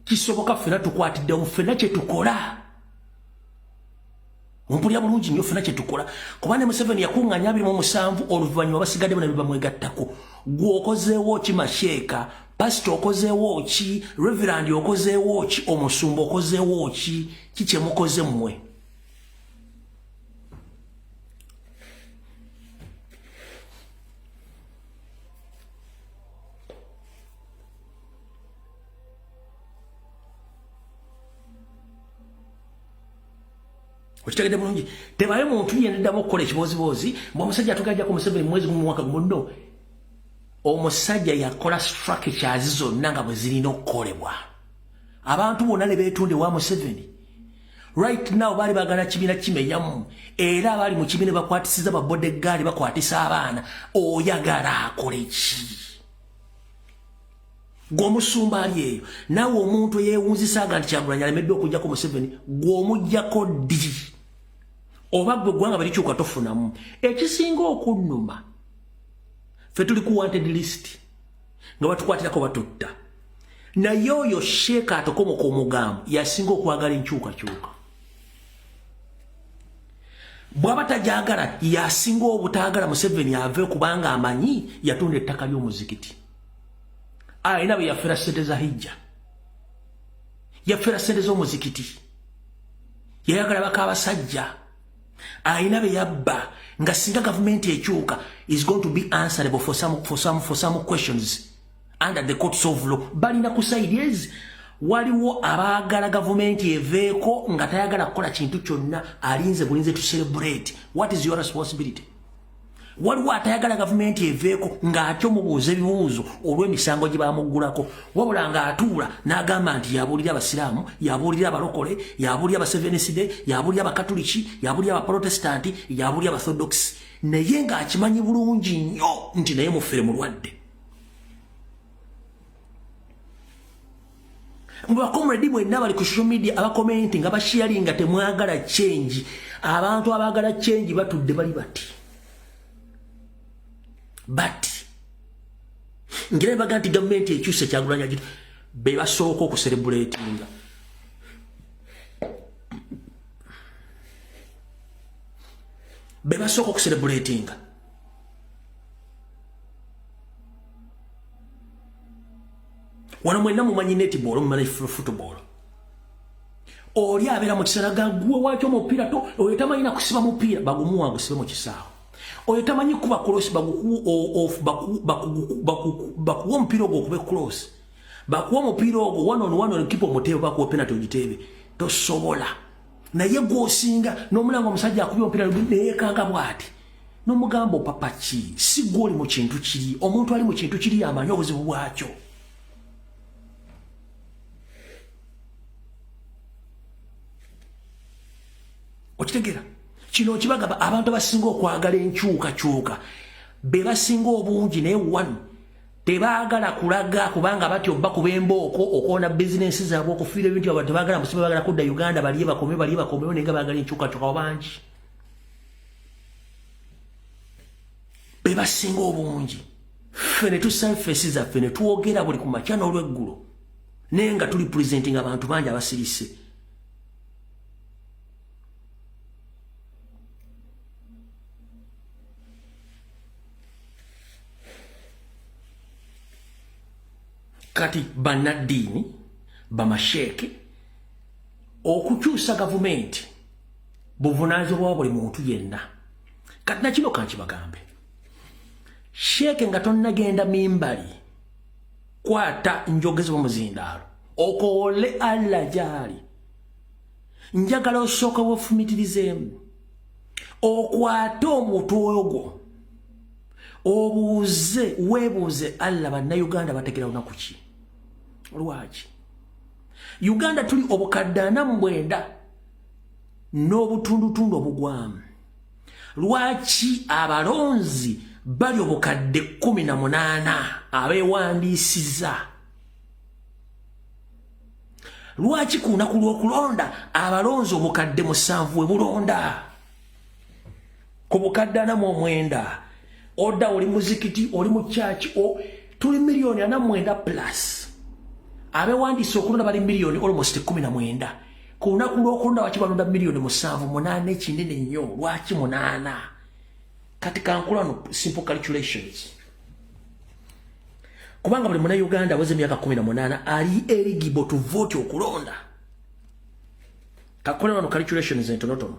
Kisoboka ffenna tukwatidde ffenna kye tukola. Mpulira bulungi nnyo ffenna kye tukola. Kuba ne Museveni yakuŋŋaanya 27 oluvannyuma basigadde bonna bamwegattako. Gwe okozeewo ki Masheeka? Pastor okozeewo ki? Reverend okozeewo ki? Omusumba okozeewo ki? Kikye mukoze mmwe? Okitegedde bulungi. Tebayo muntu yeneddamu okukola ekiboozibozi omusajja atugajja ku Museveni mwezi gumu mwaka gumu nno. Omusajja yakola structures zonna nga bwe zirina okukolebwa. Abantu bonna ne beetunde wa Museveni. Right now bali bagala kibiina kimenyamu era abali mu kibiina bakwatisiza ba bodyguard bakwatisa abaana. Oyagala akole ki? Gwomusumba ali eyo naawe omuntu yeewunzisaaga nti Kyagulanyi alemeddwa okujja ku Museveni gw'omugyako ddi? Oba gwe ggwanga balikyuka tofunamu. Ekisinga okunnuma ffe tuli ku wanted list nga batukwatirako batutta. Naye oyo Sheeka atokomoka omugambo yasinga okwagala enkyukakyuka. Bw'aba tajagala yasinga obutaagala Museveni ave kubanga amanyi yatunda ettaka ly'omuzikiti. Alina bwe yaffera ssente za hijja. Yaffera ssente z'omuzikiti. Yayagala baka abasajja. Alina be yabba nga singa gavumenti ekyuka is going to be answerable for some questions under the courts of law. Balina ku sides waliwo abaagala gavumenti eveeko nga tayagala kukola kintu kyonna alinze bulinze to celebrate. What is your responsibility? Waliwo atayagala gavumenti eveeko ng'atyo mubuuza ebibuuzo olw'emisango gye baamuggulako wabula ng'atuula n'agamba nti yabuulira abasiraamu, yabuulira abalokole, yabuulira abaseveniside, yabuulira abakatuliki, yabuulira abaprotestanti, yabuulira abaorthodox, naye ng'akimanyi bulungi nnyo nti naye muffere mulwadde. Mu bakomredi mwenna bali ku social media abakomenti nga basharinga temwagala change. Abantu abaagala change batudde bali bati. But ngire baga nti government ekyuse kyagulanya gitu be basooka okucelebratinga be basooka okucelebratinga wano mwenna mumanyi netball mumanyi football oli abeera mu kiseera gagwe wakyo omupiira to oyo tamanyi na kusiba mupiira bagumuwa gusibe mu kisaawo oyo tamanyi kuba cross bakuwa omupiira ogwo okube cross bakuwa omupiira ogwo one on kipa omutebe bakuwa penalty ogitebe tosobola naye gwosinga n'omulanga omusajja akubye omupiira neyeekanga bw'ati n'omugamba papa ki si gwoli mu kintu kiri omuntu ali mu kintu kiri amanyi obuzibu bwakyo okitegera kino kibagaba abantu abasinga okwagala enkyukakyuka be basinga obungi naye one tebaagala kulaga kubanga batyo bakuba embooko okwona bizinensi zaabwe okufiira ebintu abantu tebaagala musibe baagala kudda Uganda baliye bakomewo naye nga baagala enkyukakyuka bangi be basinga obungi ffe ne tusalfesi zaffe ne tuwogera buli ku makya n'olweggulo naye nga tuli presenting abantu bangi abasirise kati banadini bamasheke okukyusa gavumenti buvunaanyizibwa buli muntu yenna kati nakino kankibagambe sheke nga tonnagenda mimbali kwata njogezi b'omuzindaalo okoole alla gyali njagala osooka wefumitirizeemu okwate omutwe ogwo weebuuze alla bannayuganda bategera lunaku ki lwaki Uganda tuli obukadde 49 n'obutundutundu obugwamu lwaki abalonzi bali obukadde 18 abeewandiisiza lwaki ku lunaku lw'okulonda abalonzi obukadde 7 we bulonda ku bukadde 49 oda oli muzikiti oli mu church tuli milioni 49 plus abewandiise okulonda bali milioni almost 19 ku lunaku lw'okulonda waki balonda milioni 7 ekinene nnyo lwaki 8 kati kankulano simple calculations kubanga buli munnayuganda aweze emyaka 18 ali eligible to vote okulonda kakolano calculations entonotono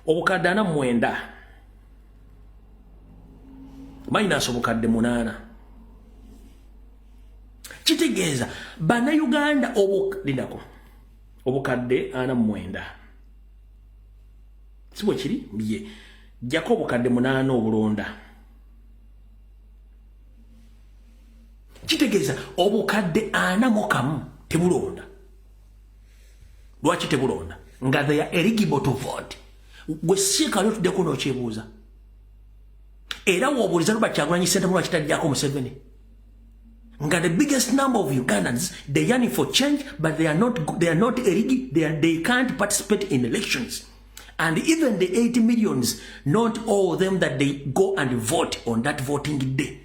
obukadde 49 minus obukadde 8 kitegeeza bannayuganda obukadde 49 sibwe kiri bye jjako obukadde 8 obulonda kitegeeza obukadde 41 tebulonda lwaki tebulonda nga they are eligible to vote gwe sieka lyo tuddeko n'okyebuuza era w'obuuliza Robert Kyagulanyi Ssentamu lwaki taddako Museveni nga the biggest number of Ugandans they yearning for change but they are not eligible they can't participate in elections and even the 80 millions not all of them that they go and vote on that voting day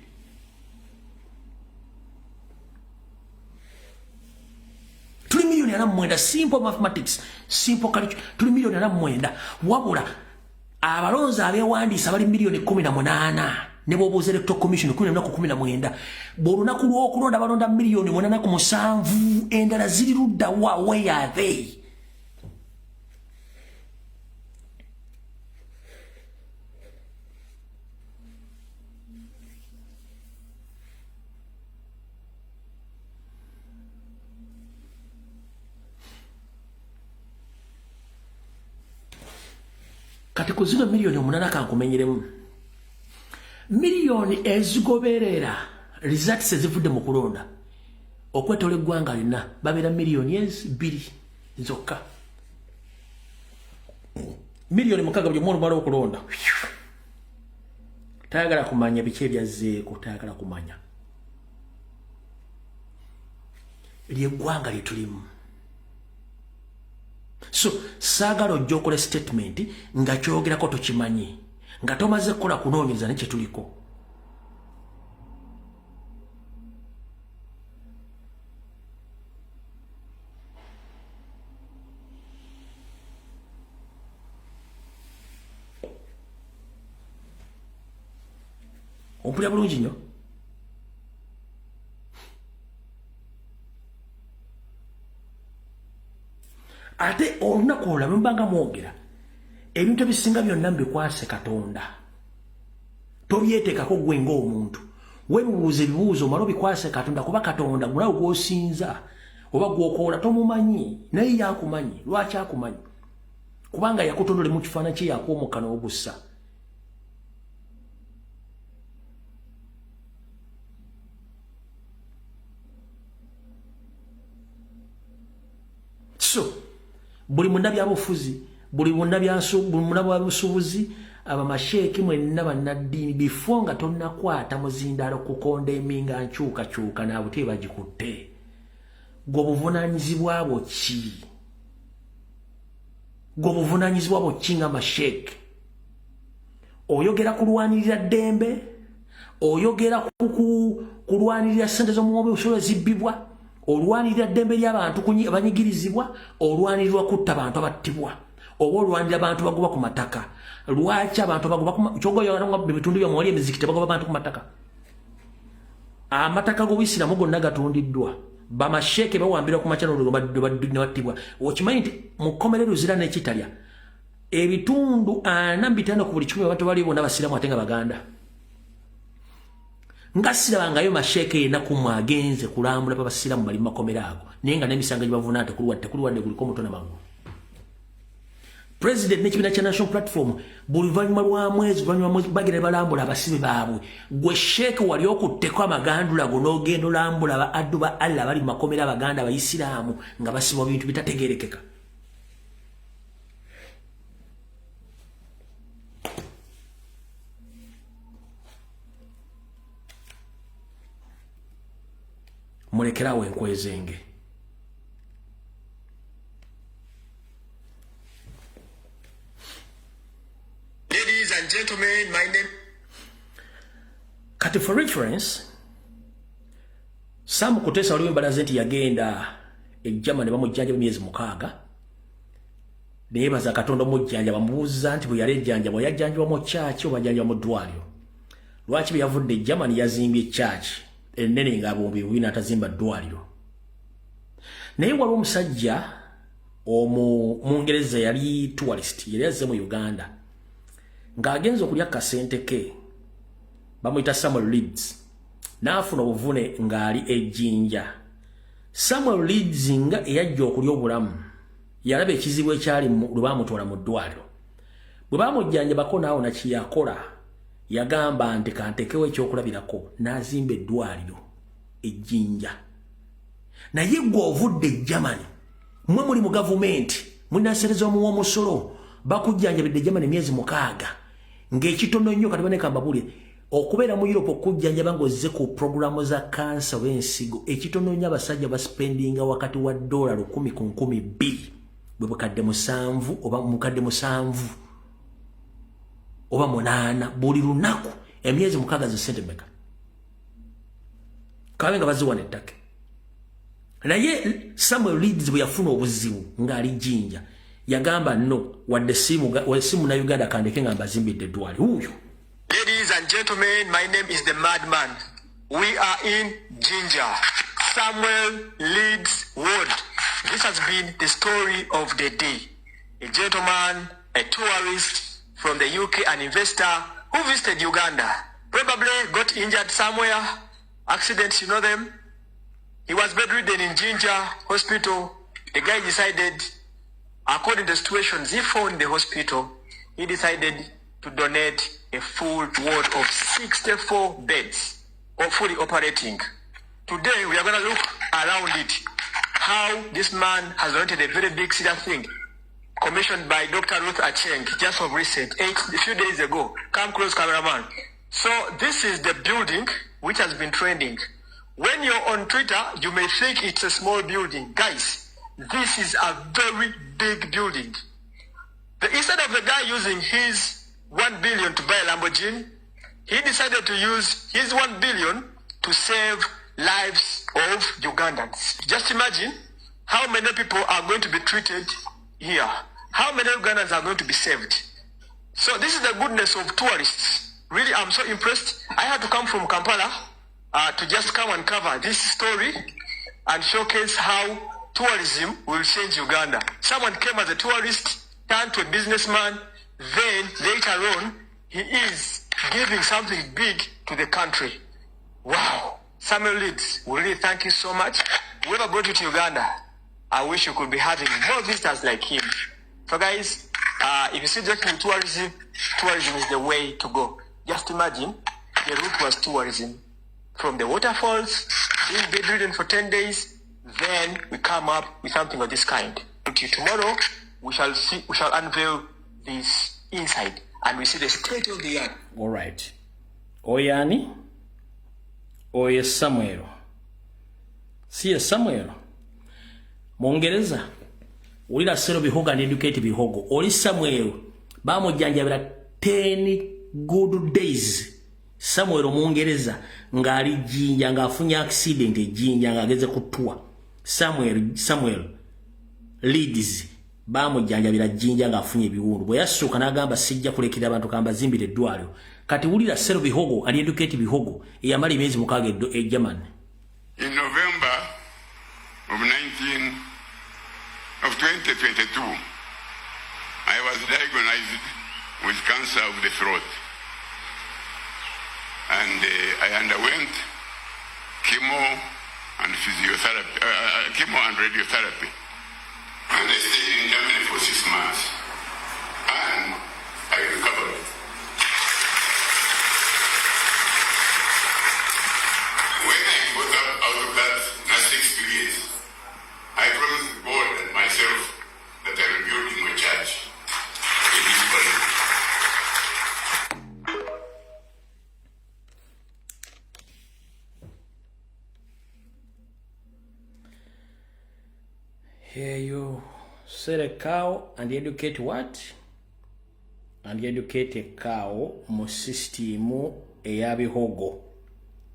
tuli milioni 49 simple mathematics simple calculation tuli milioni 49 wabula abalonzi abeewandiisa bali milioni 18 ne bw'obuuza electoral commission 19 bw'olunaku lw'okulonda balonda milioni 87 endala ziri ludda wa where are they kati ku zino milioni 8 kankumenyeremu milioni ezigoberera results ezivudde mu kulonda okwetola eggwanga lina babeera milioni 2 zokka milioni 6 buli muntu bali okulonda tayagala kumanya biki ebyazzeeko tayagala kumanya ly'eggwanga lye tulimu so saagala ojja okola statement nga kyogerako tokimanyi nga tomaze kukola kunoonyereza ne kye tuliko Ompulira bulungi nnyo. Ate olunaku olwo lwe mbanga mwogera ebintu ebisinga byonna mbikwase Katonda. Tobyeteekako gwe ng'omuntu. Weebuuza ebibuuzo omala obikwase Katonda kuba Katonda gwe nawe gw'osinza oba gw'okoola tomumanyi naye yakumanyi. Lwaki akumanyi? Kubanga yakutondole mu kifaananyi kye yakwomuka n'ogussa. So buli munnabyabufuzi buli munnabyabusuubuzi abamasheeki mwenna bannaddiini bifo nga tonnakwata muzindalo kukonda eminga nkyukakyuka naabute bagikutte. Gwe obuvunaanyizibwa bwo ki? Gwe obuvunaanyizibwa bwo ki nga masheeki? Oyogera kulwanirira ddembe? Oyogera kulwanirira ssente z'omuwobe obusobola zibbibwa? Olwanirira ddembe ly'abantu abanyigirizibwa? Olwanirira kutta abantu abattibwa? Oba olwanirira abantu bagoba ku mataka? Lwaki abantu bagoba kyogoyanga bitundu bya mwali emizikiti bagoba abantu ku mataka? Amataka g'Obuyisiraamu gonna gatundiddwa. Bamasheeke bawambira ku makyalo ne battibwa. Okimanyi nti mu kkomerero zira n'ekitalya ebitundu 45 ku buli 100 abantu bali bonna basiraamu ate nga Baganda. Nga sirabangayo masheeke yenna kumwe agenze kulambula babasiraamu bali mu makomero ago naye nga n'emisango gye bavuna tekuluwadde guliko omuto n'amagulu. President n'ekibiina kya National Platform buli luvannyuma lwa mwezi bagenda balambula abasibe baabwe. Gwe sheeke wali okutteko amagandula go n'ogenda olambula ba addu ba Allah bali mu makomero Abaganda Abayisiraamu nga basibwa bintu bitategeerekeka. Mulekerawo enkwezenge. Ladies and gentlemen, my name. Kati for reference, Sam Kutesa waliwo embalaze nti yagenda Germany bamujjanja emyezi 6. Neebaza Katonda omujjanja bamubuuza nti bwe yali ejjanjabwa yajjanjibwa mu church oba yajjanjibwa mu ddwaliro. Lwaki bwe yavudde Germany yazimbye church ennene nga bombi wina atazimba ddwaliro? Naye waliwo omusajja Mungereza yali tourist yali azze mu Uganda ng'agenza okulya kasente ke bamuyita Samuel Leeds n'afuna obuvune ng'ali ejjinja. Samuel Leeds nga eyajja okulya obulamu yalaba ekizibu ekyali lwe baamutwala mu ddwaliro. Bwe baamujjanjabako n'awona kiyakola yagamba nti kantekewo ekyokulabirako n'azimba eddwaliro ejjinja. Naye gwe ovudde Germany mwe muli mu gavumenti mulina nsereza omuwa omusolo bakujjanjabidde Germany emyezi 6 ng'ekitono nnyo kati baneka mbabulire okubeera mu Europe okujjanjaba ng'ozze ku programu za kansa w'ensigo ekitono nnyo abasajja baspendinga wakati wa $10 ku 200 bwe bukadde 7 oba mukadde 7 oba 8 buli lunaku emyezi 6 za sentimeka kabe nga baziwa n'ettaka. Naye Samuel Leeds bwe yafuna obuzibu ng'ali Jinja yagamba no wadde simu na Uganda kandeke nga mbazimbidde eddwaliro. Huyo. Ladies and gentlemen, my name is the Madman. We are in Jinja, Samuel Leeds Ward. This has been the story of the day. A gentleman, a tourist from the UK, an investor who visited Uganda, probably got injured somewhere, accidents, you know them. He was bedridden in Jinja Hospital. The guy decided, according to the situations he found in the hospital, he decided to donate a full ward of 64 beds, or fully operating. Today, we are going to look around it, how this man has donated a very big serious thing, commissioned by Dr. Ruth Acheng, just of recent, a few days ago. Come close, cameraman. So this is the building which has been trending. When you're on Twitter, you may think it's a small building. Guys, this is a very big building. Instead of the guy using his 1 billion to buy a Lamborghini, he decided to use his 1 billion to save lives of Ugandans. Just imagine how many people are going to be treated here. How many Ugandans are going to be saved? So this is the goodness of tourists. Really, I'm so impressed. I had to come from Kampala to just come and cover this story and showcase how tourism will change Uganda. Someone came as a tourist, turned to a businessman, then later on, he is giving something big to the country. Wow. Samuel Leeds, we really thank you so much. Whoever brought you to Uganda, I wish you could be having more visitors like him. So guys, if you see that in tourism is the way to go. Just imagine, the route was tourism. From the waterfalls, being bedridden for 10 days, then we come up with something of this kind. Until tomorrow, we shall unveil this inside, and we see the state of the art. All right. Oyani? Oye Samuel. See Samuel. Mongereza. Ulira sero bihoga and educate bihogo. Oli Samuel. Bamo janjabira 10 good days. Samuel Mongereza. Ngali jinja nga afunya accident jinja nga ageze kutua. Samuel Leeds. Bamo janjabira jinja nga afunye biwundu. Bwe yasooka n'agamba sijja kulekera abantu kamba zimbire eddwaliro. Kati ulira sero bihogo and educate bihogo. Eyamala emyezi mukaaga German. In November of 2022, I was diagnosed with cancer of the throat, and I underwent chemo and physiotherapy, chemo and radiotherapy, and I stayed in Germany for 6 months, and I recovered. When I got out of that nasty experience, I promised God and myself that I will build in my church in this body. Here you set a cow and educate what? And educate a cow mu system eyabihogo.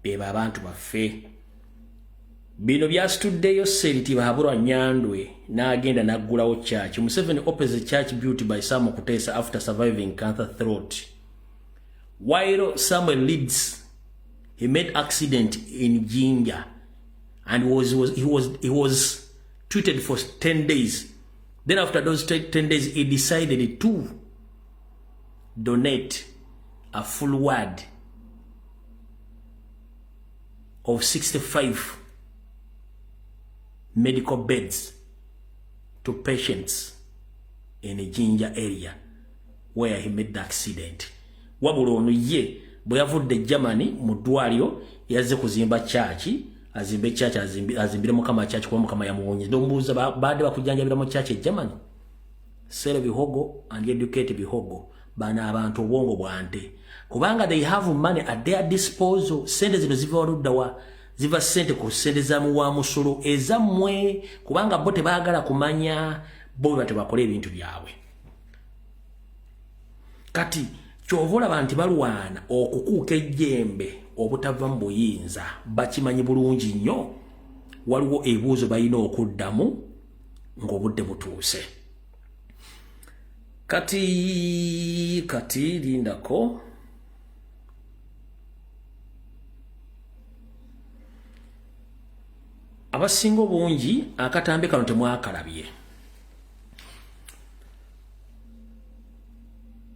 Beba abantu baffe. Bino byastuddeyo seriti bahabulwa Nyandwe n'agenda n'aggulawo church. Museveni opens a church built by Sam Kutesa after surviving cancer throat. While Samuel Leeds, he made accident in Jinja and he was treated for 10 days. Then after those 10 days, he decided to donate a full ward of 65 medical beds to patients in a Jinja area where he made the accident. Wabula ono ye bwe yavudde Germany mu ddwaliro yazze kuzimba church, azimbe church azimbire Mukama church kwa Mukama yamuwonye. Ndombuuza baade bakujjanjabira mu church e Germany. Sere bihogo and educate bihogo bana abantu obwongo bwante. Kubanga they have money at their disposal. Sente zino ziva oluddawa, ziva sente ku sente za muwa musolo ezammwe, kubanga bo tebaagala kumanya bo batebakola ebintu byabwe. Kati kyovola bantu balwana okukuuka ejjembe obutava mu buyinza bakimanyi bulungi nnyo. Waliwo ebibuuzo balina okuddamu ng'obudde butuuse. Kati lindako. Abasinga obungi akatambe kano temwakalabye.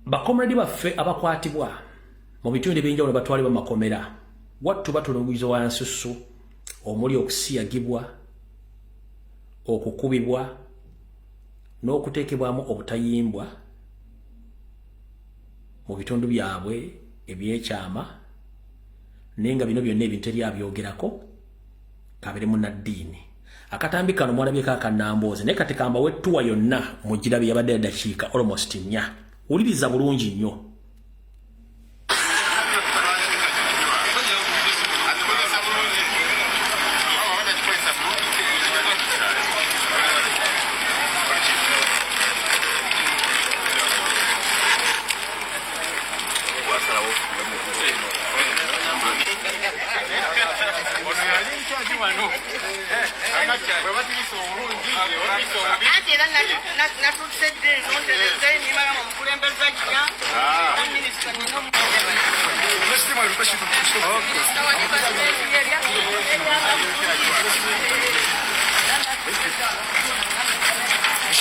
Bakomredi baffe abakwatibwa mu bitundu ebyenjawulo batwalibwa makomera. Wattu batuluguzo wansusu omuli okusiyagibwa, okukubibwa n'okuteekebwamu obutayimbwa mu bitundu byabwe ebyekyama, nenga bino byonna ebintu eryabyogerako kabere munaddiini. Akatambi kano mwalabyeko akannamboozi naye kati kamba wettuwa yonna mugirabe yabadde dakiika almost 4. Uliriza bulungi nnyo.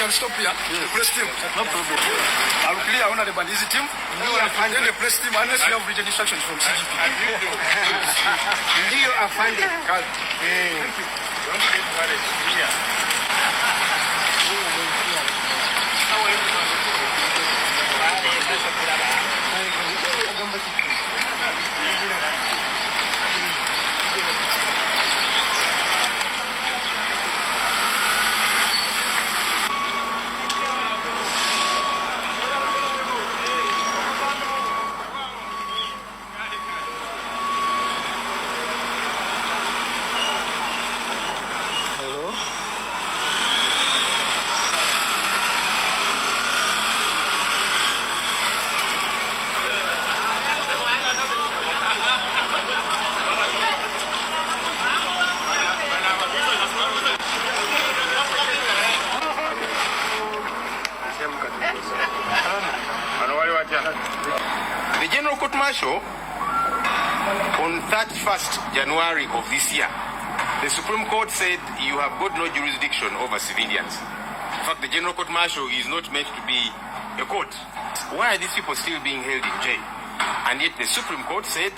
shall stop here. The press team. No problem. I'll clear Honorable and his team. Then the press team, unless you have written instructions from CGP. Ndio afande. Thank you. Don't get worried. The General Court Martial on 31st January of this year, the Supreme Court said you have got no jurisdiction over civilians. In fact, the General Court Martial is not meant to be a court. Why are these people still being held in jail? And yet the Supreme Court said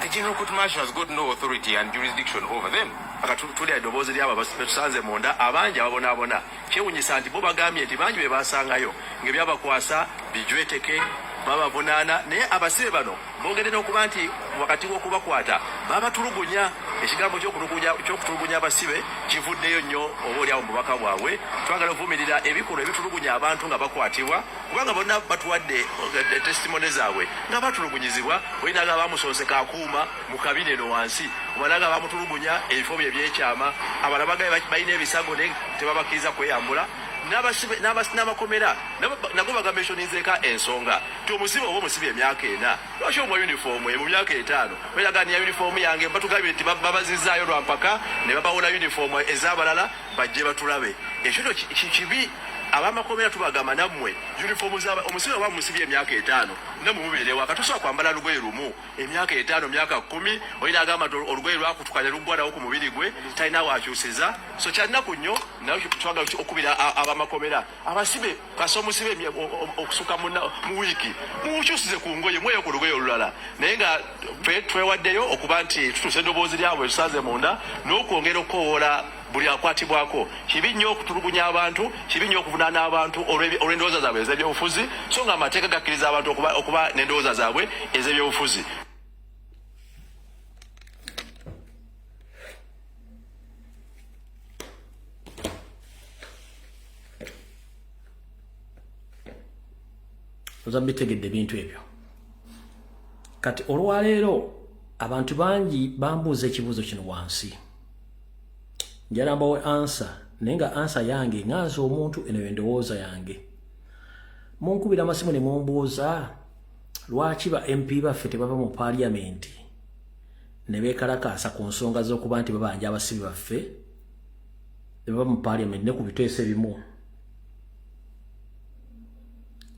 the General Court Martial has got no authority and jurisdiction over them. Akatuli adobozi lyaba basusanze monda abanje abona kyewunyisa nti bo bagambye nti bangi bebasangayo ngebyabakwasa bijweteke baba bonana naye abasibe bano bogerera okuba nti wakati w'okubakwata babatulugunya ekigambo ky'okutulugunya abasibe kivuddeyo nnyo obaolyawo mu bubaka bwabwe twagala ovumirira ebikolwa ebitulugunya abantu nga bakwatibwa kubanga bonna batuwadde testimone zaabwe nga batulugunyizibwa olinaga bamusonseka akuuma mu kabinero wansi omalaga bamutulugunya ebifo bye ebyekyama abalala bagaye balina ebisago ne tebabakkiriza kweyambula n'abakomera nago bagambesyoninzeeka ensonga ti omusibe oba omusibe emyaka 4 lwaki omwa yunifoomu mu myaka 5 oyagania yunifoomu yange batugambye nti babazizaayo lwampaka ne babawola yunifoomu ez'abalala bajje batulabe ekyo kibi abamakomera tubagamba nammwe yunifoomu omusibe oba musibye emyaka 5 nammwe mubeerewo akatusobola kwambala lugoye lumu emyaka 5 myaka 10 olina agamba nti olugoye lwakutukanya luggwanawo ku mubiri gwe talina wakyusiza so kyalinaku nnyo nawe twagala okubira abamakomera abasibe kasa omusibe okusuka mu wiiki mukyusize ku ngoye mweyo ku lugoye olulala naye nga twewaddeyo okuba nti tutuuse eddoboozi lyabwe tusanze munda n'okwongera okukowoola buli akwatibwako kibi nnyo okutulugunya abantu kibi nnyo okuvunaana abantu olw'endowooza zaabwe ez'ebyobufuzi so nga amateeka gakkiriza abantu okuba n'endowooza zaabwe ez'ebyobufuzi. Ozabitegedde ebintu ebyo kati olwaleero abantu bangi bambuuza ekibuuzo kino wansi njala mbawe ansa naye nga ansa yange nganze omuntu eno endowooza yange munkubira amasimu ne mumbuuza lwaki ba MP baffe tebava mu paliamenti ne beekalakaasa ku nsonga z'okuba nti babanja abasibi baffe ne bava mu paliamenti ne ku biteeso ebimu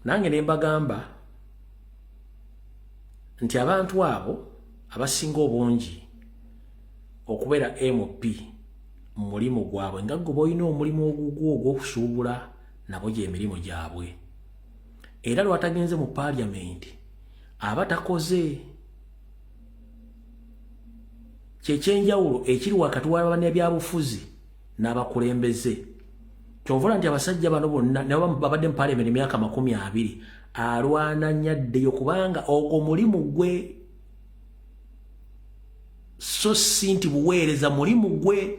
nange ne mbagamba nti abantu abo abasinga obungi okubeera MP mu mulimu gwabwe nga gwe boolina omulimu ogugwo ogw'okusuubula nabo gy'emirimu gyabwe era lwatagenze mu paliamenti aba takoze kyekyenjawulo ekiri wakati w'abannabyabufuzi n'abakulembeze kyonvola nti abasajja bano bonna nabo babadde mu paliamenti emyaka 20 alwana nyaddeyo kubanga ogwo mulimu gwe so si nti buweereza mulimu gwe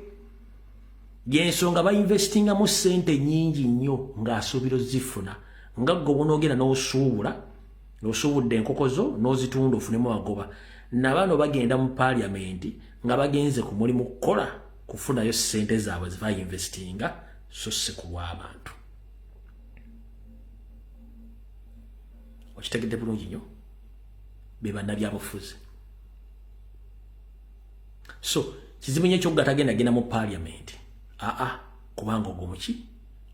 yensonga bainvestingamu sente nyingi nnyo ng'asuubira zifuna nga gwe bonoogenda n'osuubudde enkoko zo n'ozitunda ofunemu magoba nabano bagenda mu paliamenti nga bagenze ku mulimu kukola kufunayo sente zaabwe zibainvestinga so si ku bw'abantu. Okitegedde bulungi nnyo be bannabyabufuzi so kizibu nnyo ekyokugatagenda mu paliamenti kubanga ogwo muki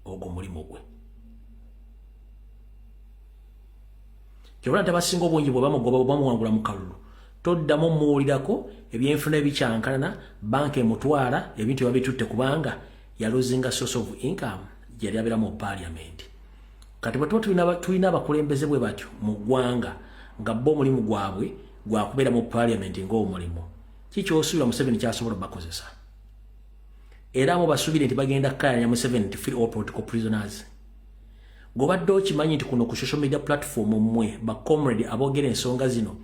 ogwo mulimu gwe kyobula nti abasinga obungi bwe bamuwangula mu kalulu toddamu muwulirako ebyenfuna ebikyankalana banka emutwala ebintu babitutte kubanga yaluzinga source of income yali abera mu parliament kati bwe tulina abakulembeze bwe batyo mu ggwanga nga bo mulimu gwabwe gwa kubeera mu parliament ng'omulimu kikyosubira Museveni kyasobola bakozesa era abo basubire nti bagenda kukkaanya Museveni nti free all political prisoners gobadde okimanyi nti kuno ku social media platform mmwe ba comrade aboogera ensonga zino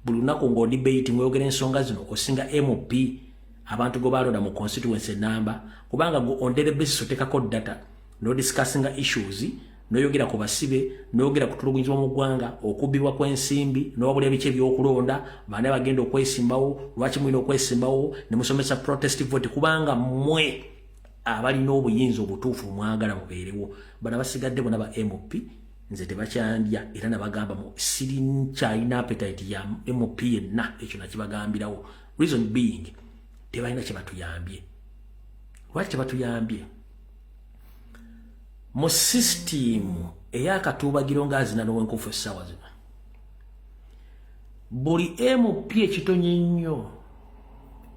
buli lunaku ng'odi debate mweyogera ensonga zino osinga MP abantu go balonda mu constituency number kubanga go on daily basis otekako data no discussing issues no yogera ku basibe no yogera ku tulugunyizibwa mu ggwanga okubbibwa kw'ensimbi no wabula ebice by'okulonda baana bagenda okwesimbawo lwaki mulina okwesimbawo ne musomesa protest vote kubanga mmwe abalina obuyinza obutuufu mwagala mubeerewo bana basigadde bona ba MP nze tebakyandya era nabagamba mu sirinkyalina appetite ya MP yenna ekyo nakibagambirawo reason being tebalina kye batuyambye lwaki batuyambye mu system eyakatuubagiro ng'azina n'owenkufu essaawa zino buli MP ekitonye nnyo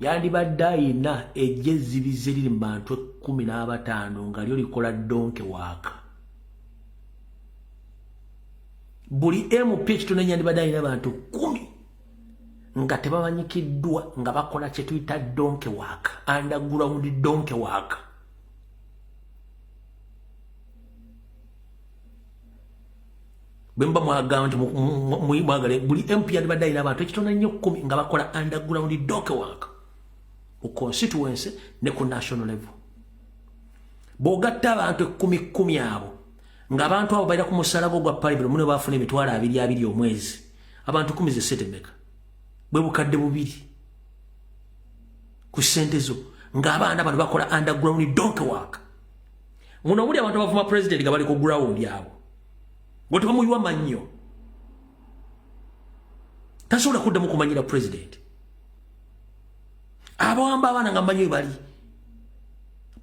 yandibadde ayina ejjezibize liri mu bantu 15 nga lyo likola donke waaka buli MP ekitonye yandibadde ayina abantu 10 nga tebamanyikiddwa nga bakola kye tuyita donke waaka underground donke waaka bemba mwagamba nti mwagale buli MP yandibadde ayina abantu ekitona nnyo 10 nga bakola underground donke waaka ku constituency ne ku national level bogatta abantu 10 abo nga abantu abo baira ku musalago gwa parliament muno bafuna emitwalo 2 omwezi abantu 10 zesetemeka bwe bukadde bubiri ku sentezo nga abaana bano bakola underground donke waaka muno muli abantu bavuma president nga bali ku ground yabo ngoto bamuywa mannyo tasobola kuddamu kumanyira president abawamba abaana nga mmanyi bali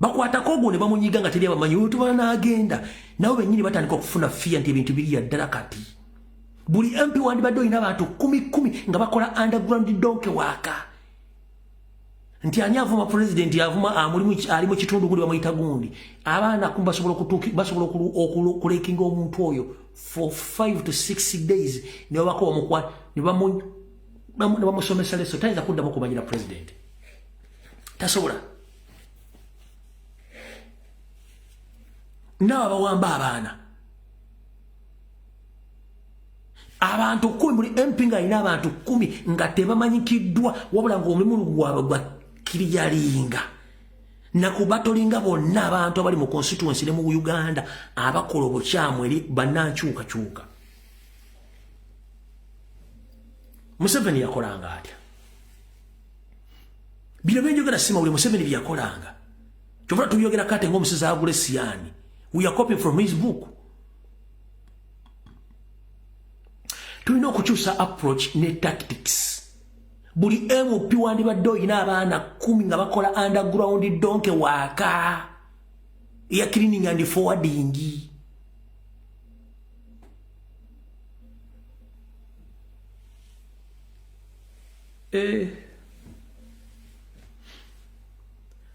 bakwatako ogwo ne bamunyiga nga teri abamanyi otubala n'agenda nabo bennyini batandika okufuna fiya nti ebintu biri yaddala kati buli MP wandibadde olina abantu 10 nga bakola underground donke waaka nti ani avuma president avuma ali mu kitundu guli bamuyita gundi abaana basobola okulekinga omuntu oyo for 5 to 6 days ne bakoba mukwa ne bamusomesa leso tayinza kuddamu kumanyira president tasobola naaba bawamba abaana abantu 10 buli MP nga alina abantu 10 nga tebamanyikiddwa wabula ng'omulimu gwabwe gwa kiriyalinga nakubatolinga bonna abantu abali mu constituency ne mu Uganda abakola obukyamu eri bannankyukakyuka Museveni yakolanga atya bino byenjogera sima buli Museveni byakolanga kyovula tubyogera kate ng'omusizi agula Siyani we are copying from his book tulina okukyusa approach ne tactics buli MP wandibadde olina abaana 10 nga bakola underground donke waaka ya cleaning and forwarding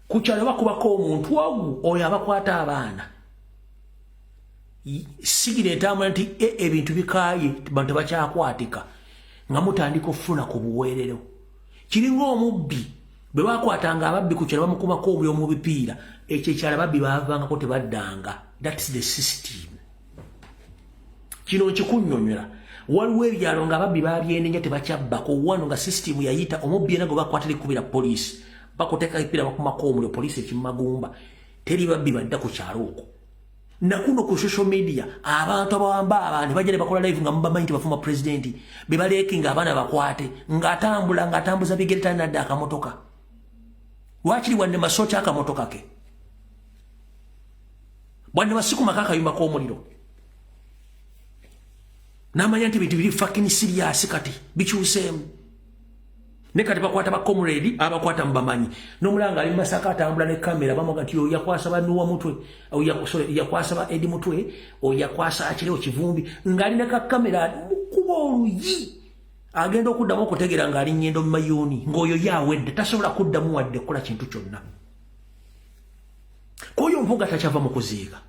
kukyalo bakubako omuntu ogu oyo abakwata abaana sigire etambula nti ebintu bikaaye bantu bakyakwatika nga mutandika okufuna ku buweerero kiringa omubbi bwe bakwatanga ababbi ku kyalo bamukumako omuliro mu bipiira ekyo ekyalo ababbi baavangako tebaddanga that's the system kino nkikunnyonnyola waliwo ebyalo nga ababbi babyenenya tebakyabbako wano nga system yayita omubbi yena gwe bakwata likubira poliisi bakuteeka epiira bakumako omuliro poliisi ekimagumba teri babbi badda ku kyalo okwo nakuno ku social media abantu abawamba abaana bajja ne bakola live nga mubamanyi nti bafuma president be balekinga abaana bakwate ng'atambuza bigere tanadde akamotoka wakiri wanne masocha akamotoka ke wanne masikumako akayumba k'omuliro n'amanya nti bintu biri fucking serious kati bikyuseemu ne kati bakwata ba comrade abakwata mbamanyi n'omulanga ali Masaka atambula ne kamera bamoga nti oyo yakwasa banuwa mutwe yakwasa ba edi mutwe oyo yakwasa akireo kivumbi ngali ne ka kamera kuba oluyi agenda okuddamu okutegera nga ali nnyendo mu mayuni ng'oyo yawedde tasobola kuddamu wadde kukola kintu kyonna koyo mpuga takyava mu kuziika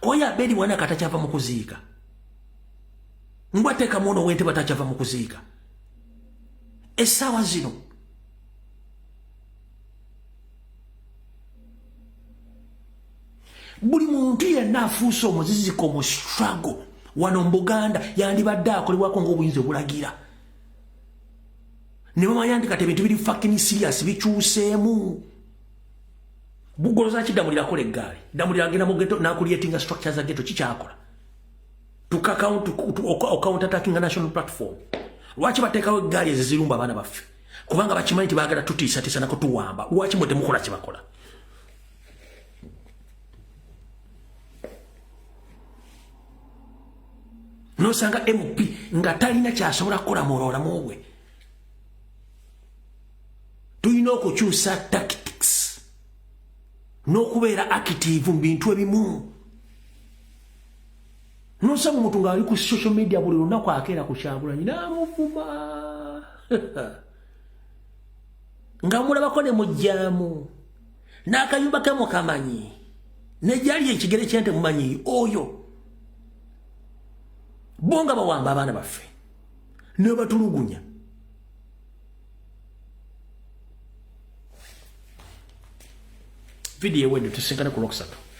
oya bedi wana katachava mukuziika ngwateka muno wente batachava mukuziika esawa zino buli muntu yenna afuuse omuziziko mu struggle wano mu Buganda yandibadde akolebwako ng'obuyinza obulagira ne mama yandika ebintu biri fucking serious bikyuseemu bugoloza kidamulira kola eggaali damulira agenda mu ghetto n'akuliyetinga structures za ghetto kikyakola counter attacking a national platform lwaki bateekawo eggaali ezizirumba abaana baffe kubanga bakimanyi nti baagala tutiisatiisa nako tuwamba lwaki mwe temukola kye bakola nosanga MP nga talina kyasobola kukola mu olamu bwe tulina okukyusa tactics n'okubeera active mu bintu ebimu nosanga omuntu ng'ali ku social media buli lunaku akeera ku Kyagulanyi n'amuvuma ng'amulabako ne mujjaamu n'akayumba ke mukamanyi nejali ekigere kyente mumanyi oyo bonga bawamba abaana baffe ne batulugunya video wende tusinkane ku Lwokusatu